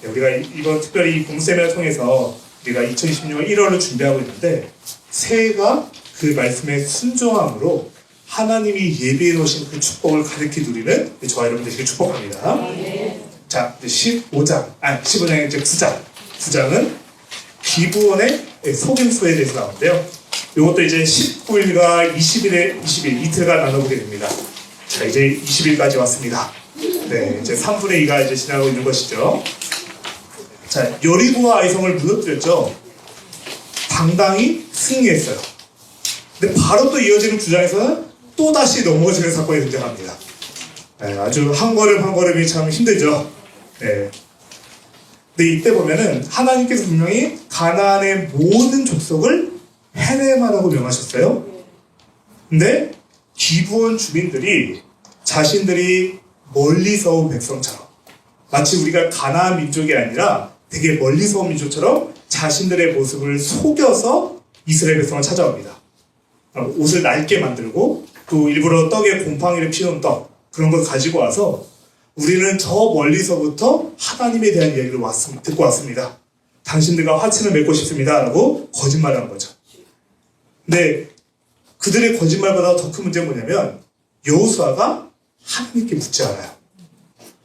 Speaker 2: 네, 우리가 이번 특별히 이 봄세미나를 통해서 우리가 2026년 1월을 준비하고 있는데 새해가 그 말씀에 순종함으로 하나님이 예비해 놓으신 그 축복을 가득히 누리는 저와 여러분들에게 축복합니다. 자, 15장의 이제 9장은 기브온의 속임수에 대해서 나오는데요. 이것도 이제 19일과 20일 이틀간 나눠보게 됩니다. 자, 이제 20일까지 왔습니다. 네, 이제 3분의 2가 이제 지나고 있는 것이죠. 자, 여리고와 아이성을 무너뜨렸죠. 당당히 승리했어요. 근데 바로 또 이어지는 9장에서는 또 다시 넘어지는 사건이 등장합니다. 네, 아주 한 걸음 한 걸음이 참 힘들죠. 네. 근데 이때 보면은 하나님께서 분명히 가나안의 모든 족속을 해내마라고 명하셨어요. 근데 기브온 주민들이 자신들이 멀리서 온 백성처럼 마치 우리가 가나안 민족이 아니라 되게 멀리서 온 민족처럼 자신들의 모습을 속여서 이스라엘 백성을 찾아옵니다. 옷을 낡게 만들고 또 일부러 떡에 곰팡이를 피운 떡 그런 걸 가지고 와서 우리는 저 멀리서부터 하나님에 대한 이야기를 듣고 왔습니다. 당신들과 화친을 맺고 싶습니다 라고 거짓말을 한 거죠. 근데 그들의 거짓말보다 더 큰 문제는 뭐냐면 여호수아가 하나님께 묻지 않아요.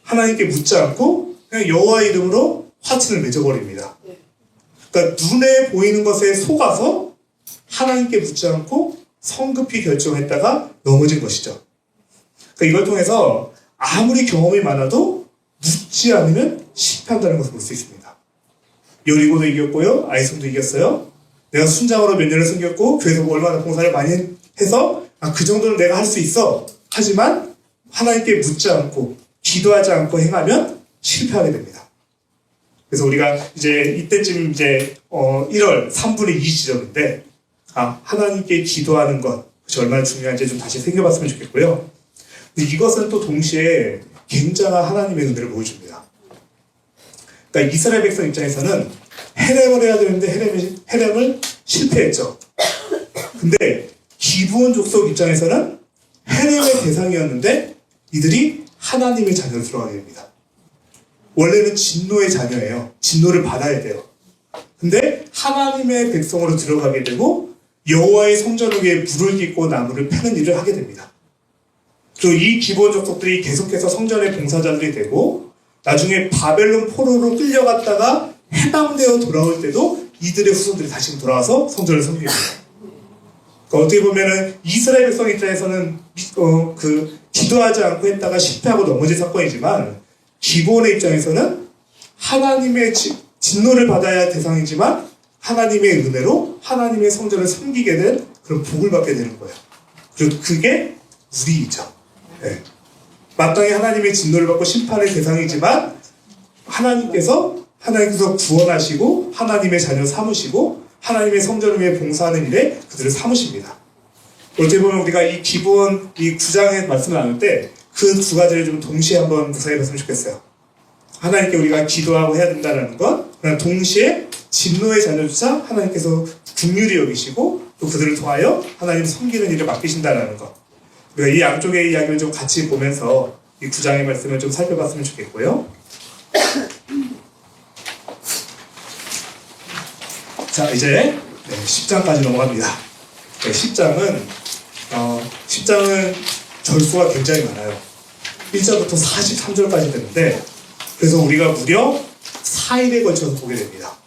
Speaker 2: 하나님께 묻지 않고 그냥 여호와 이름으로 화친을 맺어버립니다. 그러니까 눈에 보이는 것에 속아서 하나님께 묻지 않고 성급히 결정했다가 넘어진 것이죠. 그러니까 이걸 통해서 아무리 경험이 많아도 묻지 않으면 실패한다는 것을 볼 수 있습니다. 여리고도 이겼고요. 아이성도 이겼어요. 내가 순장으로 몇 년을 섬겼고 교회에서 얼마나 봉사를 많이 해서 그 정도는 내가 할 수 있어. 하지만 하나님께 묻지 않고 기도하지 않고 행하면 실패하게 됩니다. 그래서 우리가 이제 이때쯤 이제 1월 3분의 2 지점인데 하나님께 기도하는 것 그것이 얼마나 중요한지 좀 다시 생각해봤으면 좋겠고요. 근데 이것은 또 동시에 굉장한 하나님의 은혜를 보여줍니다. 그러니까 이스라엘 백성 입장에서는 헤렘을 해야 되는데 헤렘을 실패했죠. 근데 기브온 족속 입장에서는 헤렘의 대상이었는데 이들이 하나님의 자녀로 들어가게 됩니다. 원래는 진노의 자녀예요. 진노를 받아야 돼요. 근데 하나님의 백성으로 들어가게 되고 여호와의 성전 위에 불을 깃고 나무를 패는 일을 하게 됩니다. 그리고 이 기브온 족속들이 계속해서 성전의 봉사자들이 되고 나중에 바벨론 포로로 끌려갔다가 해방되어 돌아올 때도 이들의 후손들이 다시 돌아와서 성전을 섬기게 됩니다. 그러니까 어떻게 보면은 이스라엘 백성 입장에서는 기도하지 않고 했다가 실패하고 넘어진 사건이지만 기브온의 입장에서는 하나님의 진노를 받아야 할 대상이지만 하나님의 은혜로 하나님의 성전을 섬기게 된 그런 복을 받게 되는 거예요. 그리고 그게 우리이죠. 네. 마땅히 하나님의 진노를 받고 심판의 대상이지만 하나님께서 구원하시고 하나님의 자녀 삼으시고 하나님의 성전을 위해 봉사하는 일에 그들을 삼으십니다. 어떻게 보면 우리가 이 기브온 이 9장의 말씀을 나눌 때 그 두 가지를 좀 동시에 한번 묵상해 봤으면 좋겠어요. 하나님께 우리가 기도하고 해야 된다는 것, 그러나 동시에 진노의 자녀조차 하나님께서 긍휼히 여기시고 또 그들을 통하여 하나님 섬기는 일을 맡기신다는 것. 우리가 이 양쪽의 이야기를 좀 같이 보면서 이 9장의 말씀을 좀 살펴봤으면 좋겠고요. 자, 이제 10장까지 넘어갑니다. 10장은 절수가 굉장히 많아요. 1절부터 43절까지 되는데, 그래서 우리가 무려 4일에 걸쳐서 보게 됩니다.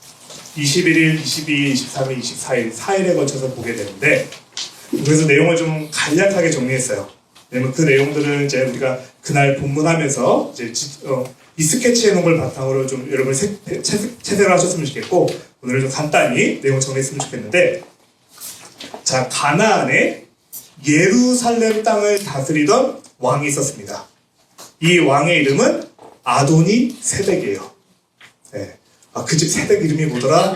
Speaker 2: 21일, 22일, 23일, 24일, 4일에 걸쳐서 보게 되는데, 그래서 내용을 좀 간략하게 정리했어요. 왜냐면 그 내용들은 이제 우리가 그날 본문하면서 이제 이 스케치 해놓은 걸 바탕으로 좀 여러분 채색을 하셨으면 좋겠고, 오늘은 좀 간단히 내용 정리했으면 좋겠는데, 자, 가나안에 예루살렘 땅을 다스리던 왕이 있었습니다. 이 왕의 이름은 아도니 세덱이에요. 네. 그 집 세덱 이름이 뭐더라?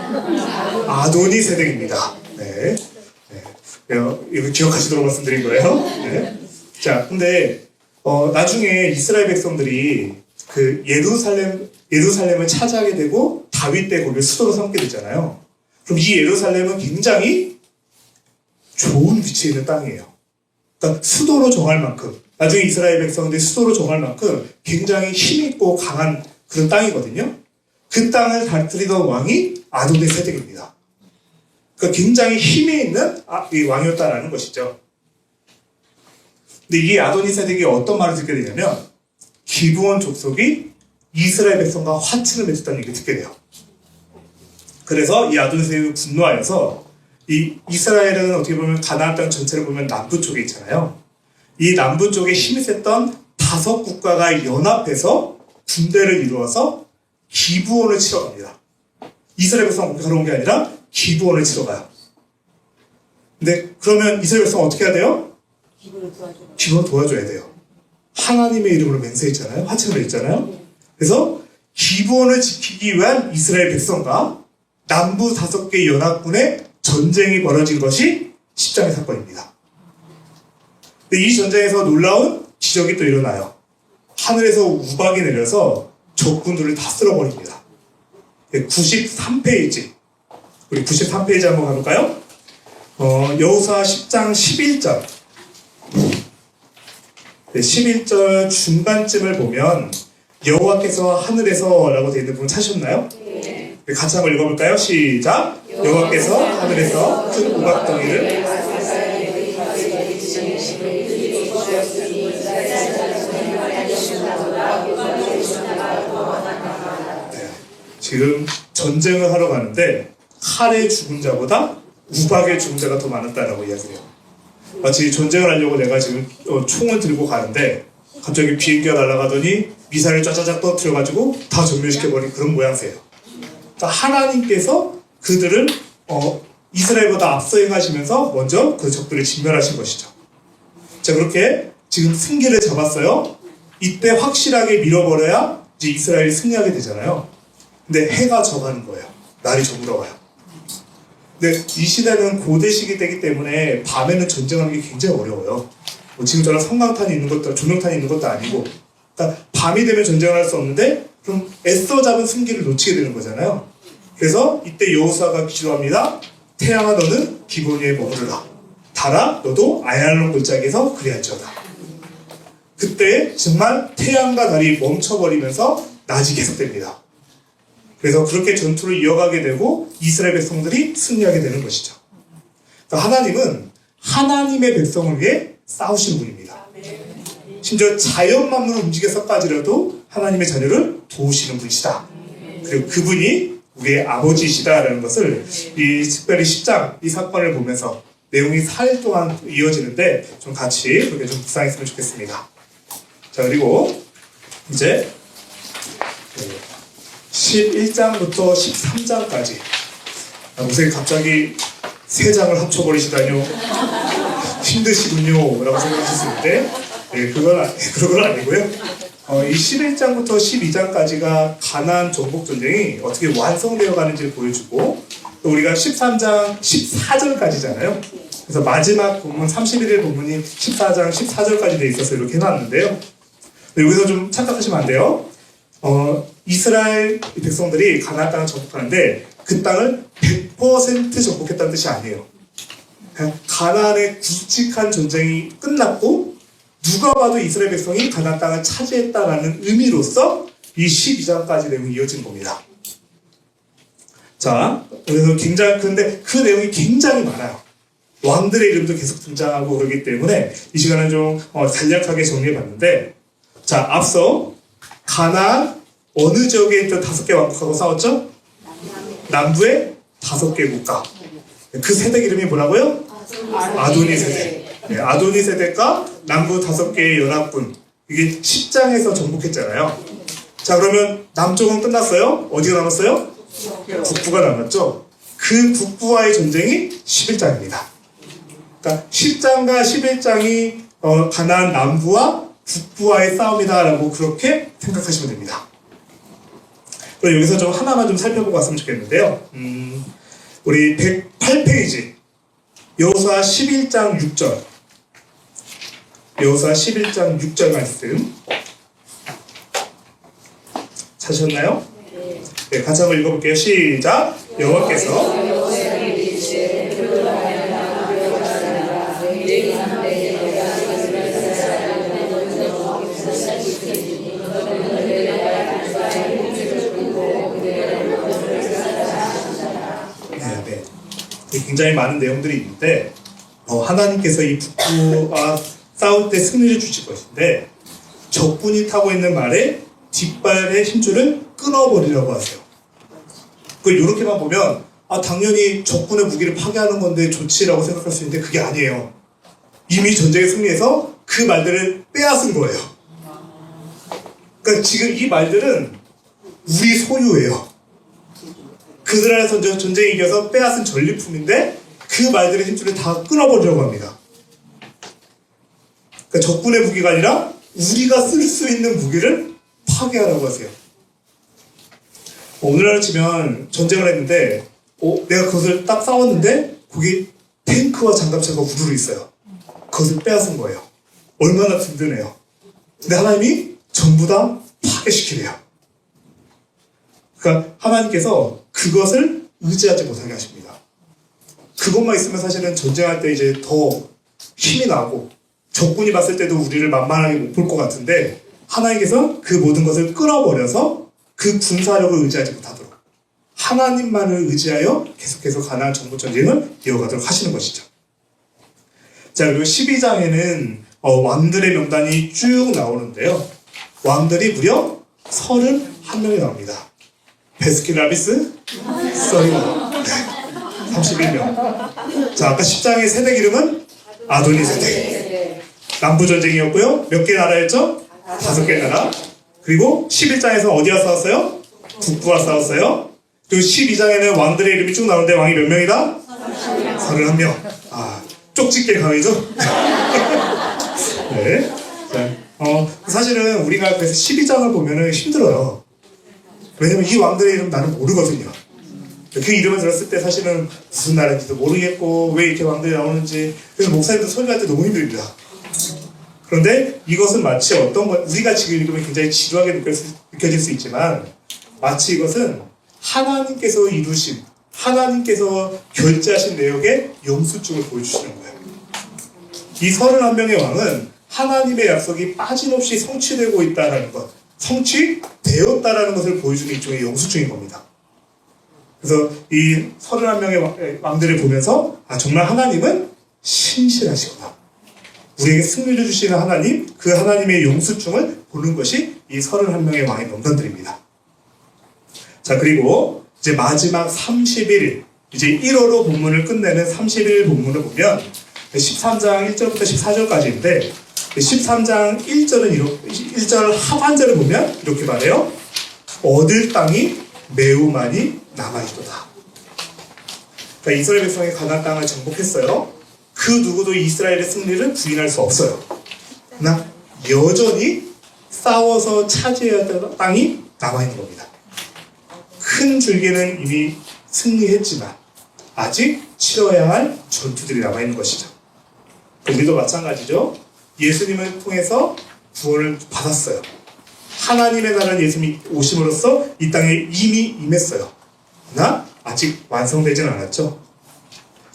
Speaker 2: 아도니 세덱입니다. 네. 이거 기억하시도록 말씀드린 거예요. 네. 자, 근데 나중에 이스라엘 백성들이 그 예루살렘을 차지하게 되고 다윗 때 거기를 수도로 삼게 되잖아요. 그럼 이 예루살렘은 굉장히 좋은 위치에 있는 땅이에요. 그러니까 수도로 정할 만큼, 나중에 이스라엘 백성들이 수도로 정할 만큼 굉장히 힘있고 강한 그런 땅이거든요. 그 땅을 다스리던 왕이 아도니 세덱입니다. 그러니까 굉장히 힘이 있는 이 왕이었다라는 것이죠. 근데 이 아도니 세덱이 어떤 말을 듣게 되냐면, 기브온 족속이 이스라엘 백성과 화친을 맺었다는 얘기를 듣게 돼요. 그래서 이 아도니 세덱이 분노하여서, 이 이스라엘은 어떻게 보면 가나안 땅 전체를 보면 남부 쪽에 있잖아요. 이 남부 쪽에 힘이 셌던 5 국가가 연합해서 군대를 이루어서 기브온을 치러 갑니다. 이스라엘 백성 가러 온 게 아니라 기브온을 치러 가요. 근데 그러면 이스라엘 백성 어떻게 해야 돼요? 기브온을 도와줘야 돼요. 하나님의 이름으로 맹세했잖아요. 화친을 했잖아요. 그래서 기브온을 지키기 위한 이스라엘 백성과 남부 5개 연합군의 전쟁이 벌어진 것이 10장의 사건입니다. 근데 이 전쟁에서 놀라운 기적이 또 일어나요. 하늘에서 우박이 내려서 적군들을 다 쓸어버립니다. 93페이지. 우리 93페이지 한번 가볼까요? 여호수아 10장 11절. 11절 중반쯤을 보면 여호와께서 하늘에서 라고 되어 있는 부분 찾으셨나요? 네. 같이 한번 읽어볼까요? 시작. 여호와께서 하늘에서 큰 우박덩이를 지금 전쟁을 하러 가는데 칼에 죽은 자보다 우박에 죽은 자가 더 많았다라고 이야기해요. 마치 전쟁을 하려고 내가 지금 총을 들고 가는데 갑자기 비행기가 날아가더니 미사일을 쫙쫙 떨어뜨려가지고 다 전멸시켜버린 그런 모양새예요. 그러니까 하나님께서 그들을 이스라엘보다 앞서 행하시면서 먼저 그 적들을 진멸하신 것이죠. 자, 그렇게 지금 승기를 잡았어요. 이때 확실하게 밀어버려야 이제 이스라엘이 승리하게 되잖아요. 근데 해가 져가는 거예요. 날이 저물어가요. 근데 이 시대는 고대 시기이기 때문에 밤에는 전쟁하는 게 굉장히 어려워요. 지금처럼 성광탄이 있는 것도 조명탄이 있는 것도 아니고, 그러니까 밤이 되면 전쟁을 할 수 없는데 그럼 애써 잡은 승기를 놓치게 되는 거잖아요. 그래서 이때 여호수아가 기도합니다. 태양아 너는 기브온에 머무르라. 달아 너도 아얄론 골짜기에서 그리할지어다. 그때 정말 태양과 달이 멈춰버리면서 낮이 계속됩니다. 그래서 그렇게 전투를 이어가게 되고 이스라엘 백성들이 승리하게 되는 것이죠. 그러니까 하나님은 하나님의 백성을 위해 싸우시는 분입니다. 심지어 자연 만물을 움직여서까지라도 하나님의 자녀를 도우시는 분이시다. 그리고 그분이 우리의 아버지시다라는 것을 이 특별히 10장 이 사건을 보면서 내용이 4일 동안 이어지는데 좀 같이 그렇게 좀 묵상했으면 좋겠습니다. 자, 그리고 이제 11장부터 13장까지 목사님 갑자기 3장을 합쳐버리시다뇨 힘드시군요 라고 생각하셨을 때 그건 아니고요. 이 11장부터 12장까지가 가나안 정복 전쟁이 어떻게 완성되어 가는지를 보여주고 또 우리가 13장 14절까지잖아요. 그래서 마지막 본문 31일 본문이 14장 14절까지 돼 있어서 이렇게 해놨는데요. 여기서 좀 착각하시면 안 돼요. 이스라엘 백성들이 가나안 땅을 정복하는데 그 땅을 100% 정복했다는 뜻이 아니에요. 그냥 가나안의 굵직한 전쟁이 끝났고 누가 봐도 이스라엘 백성이 가나안 땅을 차지했다라는 의미로서 이 12장까지 내용이 이어진 겁니다. 자, 그래서 근데 그 내용이 굉장히 많아요. 왕들의 이름도 계속 등장하고 그러기 때문에 이 시간은 좀 간략하게 정리해봤는데, 자, 앞서 가나안 어느 지역에 있던 5개 왕국하고 싸웠죠? 남부의 5개 국가. 그 세대 이름이 뭐라고요? 아도니 세대. 네, 아도니 세대가 남부 5개의 연합군. 이게 10장에서 정복했잖아요. 자, 그러면 남쪽은 끝났어요? 어디가 남았어요? 북부가 남았죠. 그 북부와의 전쟁이 11장입니다. 그러니까 10장과 11장이 가나안 남부와 북부와의 싸움이다라고 그렇게 생각하시면 됩니다. 그럼 여기서 좀 하나만 좀 살펴보고 왔으면 좋겠는데요. 우리 108페이지 여호수아 11장 6절, 여호수아 11장 6절 말씀 찾으셨나요? 네, 같이 한번 읽어볼게요. 시작. 여호와께서 굉장히 많은 내용들이 있는데 하나님께서 이 북부와 싸울 때 승리를 주실 것인데 적군이 타고 있는 말에 뒷발의 힘줄을 끊어버리라고 하세요. 이렇게만 보면 당연히 적군의 무기를 파괴하는 건데 좋지라고 생각할 수 있는데 그게 아니에요. 이미 전쟁에 승리해서 그 말들을 빼앗은 거예요. 그러니까 지금 이 말들은 우리 소유예요. 그들 안에서 전쟁에 이겨서 빼앗은 전리품인데 그 말들의 힘줄을 다 끊어버리려고 합니다. 그러니까 적군의 무기가 아니라 우리가 쓸 수 있는 무기를 파괴하라고 하세요. 오늘날 치면 전쟁을 했는데 내가 그것을 딱 싸웠는데 거기 탱크와 장갑차가 우르르 있어요. 그것을 빼앗은 거예요. 얼마나 든든해요. 근데 하나님이 전부 다 파괴시키래요. 그러니까 하나님께서 그것을 의지하지 못하게 하십니다. 그것만 있으면 사실은 전쟁할 때 이제 더 힘이 나고 적군이 봤을 때도 우리를 만만하게 못 볼 것 같은데 하나님께서 그 모든 것을 끊어버려서 그 군사력을 의지하지 못하도록 하나님만을 의지하여 계속해서 가나안 정복 전쟁을 이어가도록 하시는 것이죠. 자, 그리고 12장에는 왕들의 명단이 쭉 나오는데요. 왕들이 무려 31명이 나옵니다. 베스킨라빈스, 써리원, 31명. 자, 아까 10장의 세대 이름은 아도니 세대. 남부전쟁이었고요. 몇 개 나라였죠? 5개 나라. 그리고 11장에서 어디와 싸웠어요? 북부와 싸웠어요. 그리고 12장에는 왕들의 이름이 쭉 나오는데 왕이 몇 명이다? 31명. 쪽집게 강이죠? 네. 자, 사실은 우리가 그래서 12장을 보면은 힘들어요. 왜냐면 이 왕들의 이름 나는 모르거든요. 그 이름을 들었을 때 사실은 무슨 나라인지도 모르겠고 왜 이렇게 왕들이 나오는지 그래서 목사님도 설교할 때 너무 힘듭니다. 그런데 이것은 마치 우리가 지금 읽으면 굉장히 지루하게 느껴질 수 있지만 마치 이것은 하나님께서 이루신 하나님께서 결제하신 내역의 영수증을 보여주시는 거예요. 이 31명의 왕은 하나님의 약속이 빠짐없이 성취되고 있다는 것, 성취되었다라는 것을 보여주는 일종의 영수증인 겁니다. 그래서 이 31명의 왕들을 보면서 정말 하나님은 신실하시구나. 우리에게 승리를 주시는 하나님, 그 하나님의 영수증을 보는 것이 이 31명의 왕의 명단들입니다. 자, 그리고 이제 마지막 31일, 이제 1호로 본문을 끝내는 31일 본문을 보면 13장 1절부터 14절까지인데 13장 1절 하반절을 보면 이렇게 말해요. 얻을 땅이 매우 많이 남아있도다. 그러니까 이스라엘 백성이 가나안 땅을 정복했어요. 그 누구도 이스라엘의 승리를 부인할 수 없어요. 그러나 여전히 싸워서 차지해야 될 땅이 남아있는 겁니다. 큰 줄기는 이미 승리했지만 아직 치러야 할 전투들이 남아있는 것이죠. 우리도 마찬가지죠. 예수님을 통해서 구원을 받았어요. 하나님의 나라는 예수님이 오심으로써 이 땅에 이미 임했어요. 그러나 아직 완성되지는 않았죠.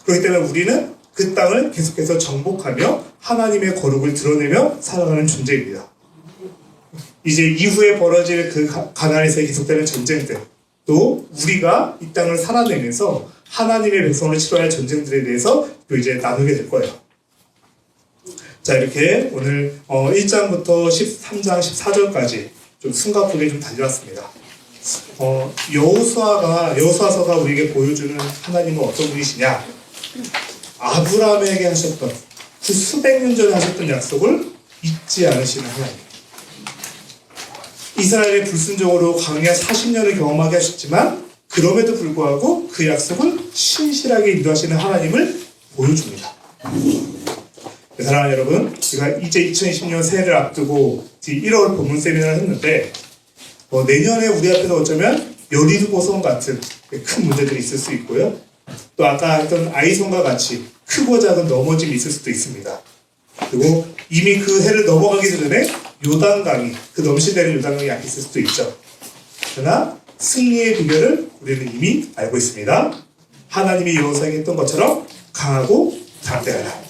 Speaker 2: 그렇기 때문에 우리는 그 땅을 계속해서 정복하며 하나님의 거룩을 드러내며 살아가는 존재입니다. 이제 이후에 벌어질 그 가나안에서 계속되는 전쟁들, 또 우리가 이 땅을 살아내면서 하나님의 백성을 치러야 할 전쟁들에 대해서 또 이제 나누게 될 거예요. 자, 이렇게 오늘 1장부터 13장 14절까지 좀 숨가쁘게 좀 달려왔습니다. 여호수아서가 우리에게 보여주는 하나님은 어떤 분이시냐? 아브라함에게 하셨던 그 수백 년 전에 하셨던 약속을 잊지 않으시는 하나님. 이스라엘의 불순종으로 광야 40년을 경험하게 하셨지만 그럼에도 불구하고 그 약속을 신실하게 인도하시는 하나님을 보여줍니다. 사랑하는 여러분, 제가 이제 2020년 새해를 앞두고 1월 본문 세미나를 했는데 내년에 우리 앞에서 어쩌면 여리고 보성 같은 큰 문제들이 있을 수 있고요. 또 아까 했던 아이손과 같이 크고 작은 넘어짐이 있을 수도 있습니다. 그리고 이미 그 해를 넘어가기 전에 요단강이, 그 넘실대는 요단강이 앞에 있을 수도 있죠. 그러나 승리의 비결을 우리는 이미 알고 있습니다. 하나님이 여호수아에게 했던 것처럼 강하고 담대하라.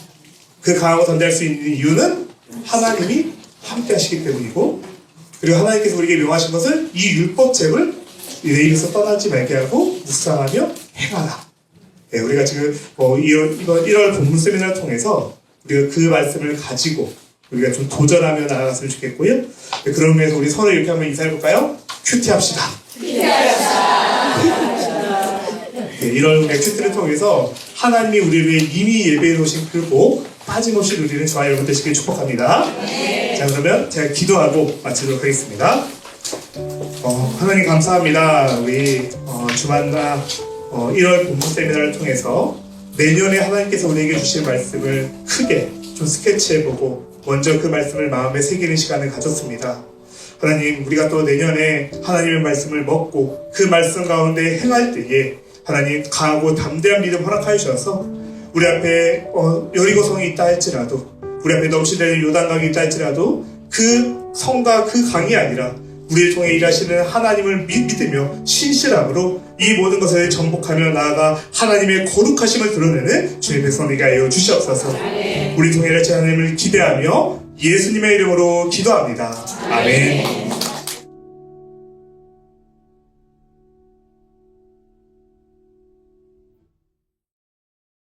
Speaker 2: 그 강하고 담대할 수 있는 이유는 하나님이 함께 하시기 때문이고, 그리고 하나님께서 우리에게 명하신 것을 이 율법책을 내 입에서 떠나지 말게 하고 묵상하며 행하라. 네, 우리가 지금 이번 1월 본문 세미나를 통해서 우리가 그 말씀을 가지고 우리가 좀 도전하며 나아갔으면 좋겠고요. 네, 그런 의미에서 우리 서로 이렇게 한번 인사해볼까요? 큐티합시다. 네, 1월 큐티를 통해서 하나님이 우리를 위해 이미 예배해 놓으신 그 복 빠짐없이 누리는 저와 여러분 되시길 축복합니다. 네. 자, 그러면 제가 기도하고 마치도록 하겠습니다. 하나님 감사합니다. 우리 주만나 1월 본문 세미나를 통해서 내년에 하나님께서 우리에게 주실 말씀을 크게 좀 스케치해보고 먼저 그 말씀을 마음에 새기는 시간을 가졌습니다. 하나님, 우리가 또 내년에 하나님의 말씀을 먹고 그 말씀 가운데 행할 때에 하나님 강하고 담대한 믿음 허락하여 주셔서 우리 앞에 여리고성이 있다 할지라도, 우리 앞에 넘치는 요단강이 있다 할지라도 그 성과 그 강이 아니라 우리를 통해 일하시는 하나님을 믿으며 신실함으로 이 모든 것을 정복하며 나아가 하나님의 거룩하심을 드러내는 주님의 백성에게 하여 주시옵소서. 우리 통해 일하시는 하나님을 기대하며 예수님의 이름으로 기도합니다. 아멘.